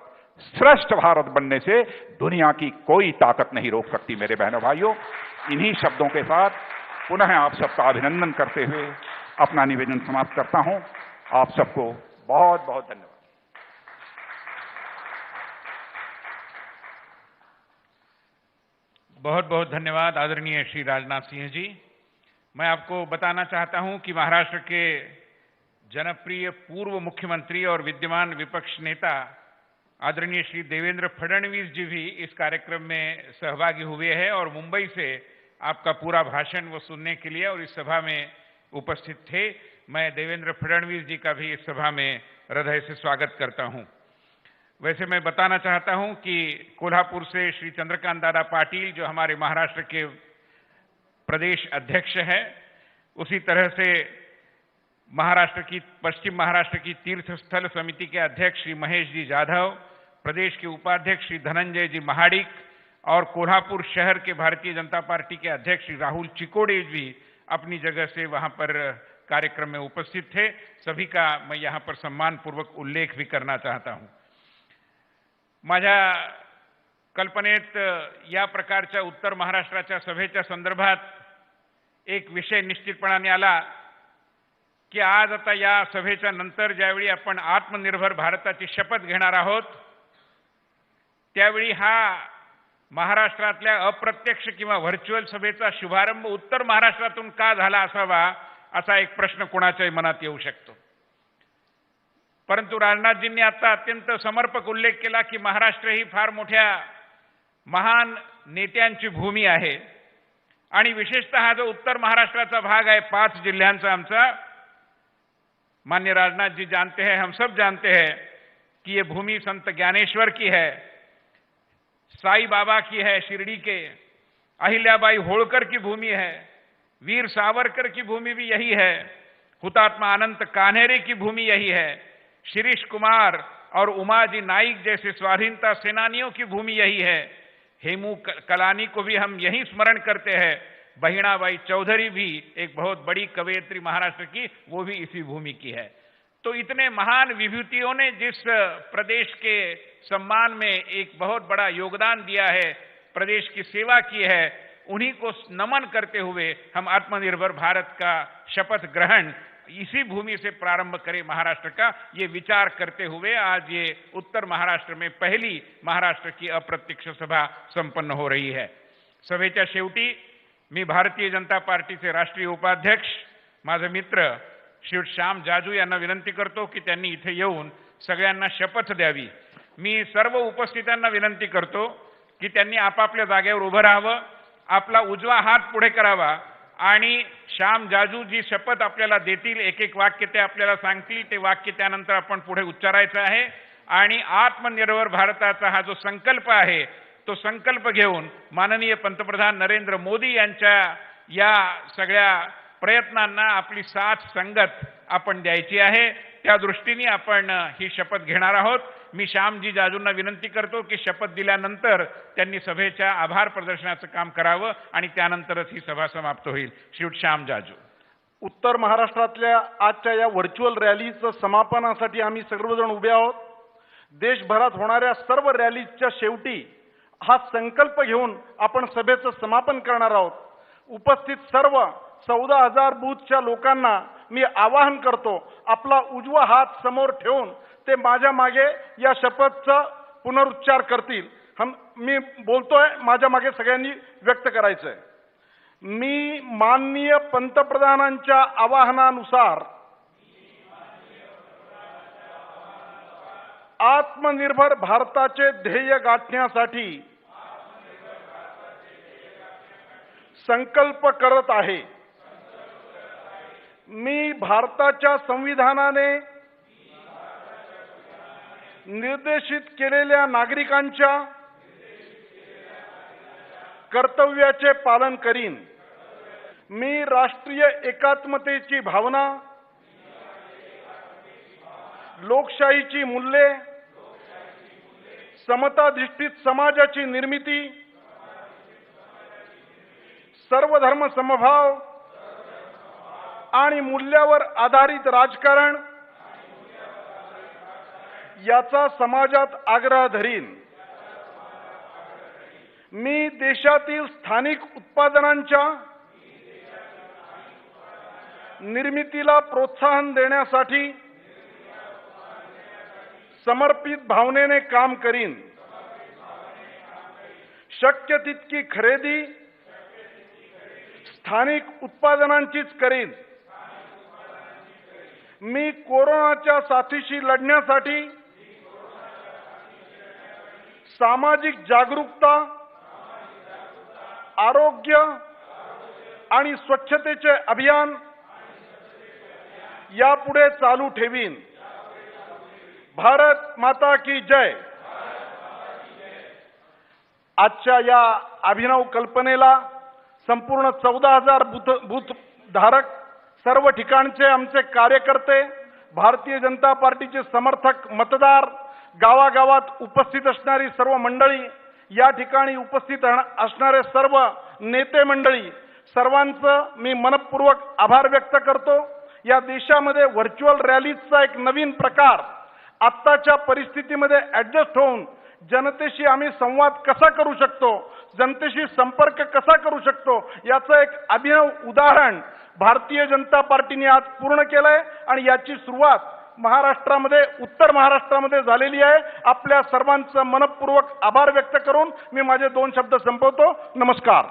श्रेष्ठ भारत बनने से दुनिया की कोई ताकत नहीं रोक सकती। मेरे बहनों भाइयों, इन्हीं शब्दों के साथ पुनः आप सबका अभिनंदन करते हुए अपना निवेदन समाप्त करता हूं। आप सबको बहुत बहुत धन्यवाद। बहुत बहुत धन्यवाद आदरणीय श्री राजनाथ सिंह जी। मैं आपको बताना चाहता हूं कि महाराष्ट्र के जनप्रिय पूर्व मुख्यमंत्री और विद्यमान विपक्ष नेता आदरणीय श्री देवेंद्र फडणवीस जी भी इस कार्यक्रम में सहभागी हुए हैं और मुंबई से आपका पूरा भाषण वो सुनने के लिए और इस सभा में उपस्थित थे। मैं देवेंद्र फडणवीस जी का भी इस सभा में हृदय से स्वागत करता हूं। वैसे मैं बताना चाहता हूं कि कोल्हापुर से श्री चंद्रकांत दादा पाटिल जो हमारे महाराष्ट्र के प्रदेश अध्यक्ष हैं, उसी तरह से पश्चिम महाराष्ट्र की तीर्थ स्थल समिति के अध्यक्ष श्री महेश जी जाधव, प्रदेश के उपाध्यक्ष श्री धनंजय जी महाडिक और कोल्हापुर शहर के भारतीय जनता पार्टी के अध्यक्ष श्री राहुल चिकोडे भी अपनी जगह से वहां पर कार्यक्रम में उपस्थित थे। सभी का मैं यहां पर सम्मानपूर्वक उल्लेख भी करना चाहता हूं। माझ्या कल्पनेत या प्रकारच्या उत्तर महाराष्ट्राच्या सभेच्या संदर्भात एक विषय निश्चितपणाने आला की आज आता या सभेच्या नंतर ज्यावेळी आपण आत्मनिर्भर भारताची शपथ घेणार आहोत, त्यावेळी हा महाराष्ट्रातल्या अप्रत्यक्ष किंवा व्हर्च्युअल सभेचा शुभारंभ उत्तर महाराष्ट्रातून का झाला असावा, असा एक प्रश्न कोणाच्याही मनात येऊ शकतो। परंतु राजनाथजींनी आता अत्यंत समर्पक उल्लेख केला की महाराष्ट्र ही फार मोठ्या महान नेत्यांची भूमी आहे आणि विशेषतः हा जो उत्तर महाराष्ट्राचा भाग आहे 5 जिल्ह्यांचा आमचा, माननीय राजनाथ जी जानते हैं, हम सब जानते हैं कि ये भूमि संत ज्ञानेश्वर की है, साई बाबा की है शिरडी के, अहिल्याबाई होळकर की भूमि है, वीर सावरकर की भूमि भी यही है, हुतात्मा अनंत कान्हेरे की भूमि यही है, शिरीष कुमार और उमाजी नाइक जैसे स्वाधीनता सेनानियों की भूमि यही है, हेमू कलानी को भी हम यही स्मरण करते हैं, बहिणाबाई चौधरी भी एक बहुत बड़ी कवयित्री महाराष्ट्र की, वो भी इसी भूमि की है। तो इतने महान विभूतियों ने जिस प्रदेश के सम्मान में एक बहुत बड़ा योगदान दिया है, प्रदेश की सेवा की है, उन्हीं को नमन करते हुए हम आत्मनिर्भर भारत का शपथ ग्रहण इसी भूमि से प्रारंभ करें महाराष्ट्र का, ये विचार करते हुए आज ये उत्तर महाराष्ट्र में पहली महाराष्ट्र की अप्रत्यक्ष सभा संपन्न हो रही है। सभेच्या शेवटी मी भारतीय जनता पार्टीचे राष्ट्रीय उपाध्यक्ष माझे मित्र श्री श्याम जाजू यांना विनंती करतो की त्यांनी इथे येऊन सगळ्यांना शपथ द्यावी। मी सर्व उपस्थितांना विनंती करतो की त्यांनी आपापल्या जागेवर उभं राहावं, आपला उजवा हात पुढे करावा आणि श्याम जाजू जी शपथ आपल्याला देतील, एक एक वाक्य ते आपल्याला सांगतील, ते वाक्य त्यानंतर आपण पुढे उच्चारायचं आहे आणि आत्मनिर्भर भारताचा हा जो संकल्प आहे तो संकल्प घेऊन माननीय पंतप्रधान नरेंद्र मोदी यांच्या या सगळ्या प्रयत्नांना आपली साथ संगत आपण द्यायची आहे। त्या दृष्टीने आपण ही शपथ घेणार आहोत। मी श्यामजी जाजूंना विनंती करतो की शपथ दिल्यानंतर त्यांनी सभेच्या आभार प्रदर्शनाचं काम करावं आणि त्यानंतरच ही सभा समाप्त होईल। श्री श्याम जाजू। उत्तर महाराष्ट्रातल्या आजच्या या व्हर्च्युअल रॅलीचं समापनासाठी आम्ही सर्वजण उभे आहोत। देशभरात होणाऱ्या सर्व रॅलीजच्या शेवटी हा संकल्प घेऊन आपण सभेचं समापन करणार आहोत। उपस्थित सर्व 14,000 बूथच्या लोकांना मी आवाहन करतो, आपला उजवा हात समोर ठेवून ते माझ्या मागे या शपथचा पुनरुच्चार करतील। मी बोलतोय, माझ्या मागे सगळ्यांनी व्यक्त करायचंय। मी माननीय पंतप्रधानांच्या आवाहनानुसार आत्मनिर्भर भारताचे ध्येय गाठण्यासाठी संकल्प करत आहे। मी भारताच्या संविधानाने निर्देशित केलेल्या नागरिकांच्या कर्तव्याचे पालन करीन। मी राष्ट्रीय एकात्मतेची भावना, लोकशाहीची मूल्ये, समताधिष्ठित समाजाची निर्मिती, सर्वधर्म समभाव आणि मूल्यावर आधारित राजकारण याचा समाजात आग्रह धरीन। मी देशातील स्थानिक उत्पादनांच्या निर्मितीला प्रोत्साहन देण्यासाठी समर्पित भावनेने काम करीन। शक्य तितकी खरेदी स्थानिक उत्पादनांचीच करीन। मी कोरोनाच्या साथीशी लढण्यासाठी सामाजिक जागरूकता, आरोग्य आणि स्वच्छतेचे अभियान यापुढे चालू ठेवीन। भारत माता की जय। आजच्या या अभिनव कल्पनेला संपूर्ण 14,000 बूथ धारक, सर्व ठिकाणचे आमचे कार्यकर्ते, भारतीय जनता पार्टीचे समर्थक, मतदार, गावागावात उपस्थित असणारी सर्व मंडळी, या ठिकाणी उपस्थित असणारे सर्व नेते मंडळी, सर्वांचं मी मनपूर्वक आभार व्यक्त करतो। या देशामध्ये व्हर्च्युअल रॅलीचा एक नवीन प्रकार आत्ताच्या परिस्थितीमध्ये ऍडजस्ट होऊन जनतेशी आम्ही संवाद कसा करू शकतो, जनतेशी संपर्क कसा करू शकतो, याचं एक अभिनव उदाहरण भारतीय जनता पार्टीने आज पूर्ण केलंय आणि याची सुरुवात महाराष्ट्रामध्ये, उत्तर महाराष्ट्रामध्ये झालेली आहे। आपल्या सर्वांचं मनपूर्वक आभार व्यक्त करून मी माझे 2 शब्द संपवतो। नमस्कार।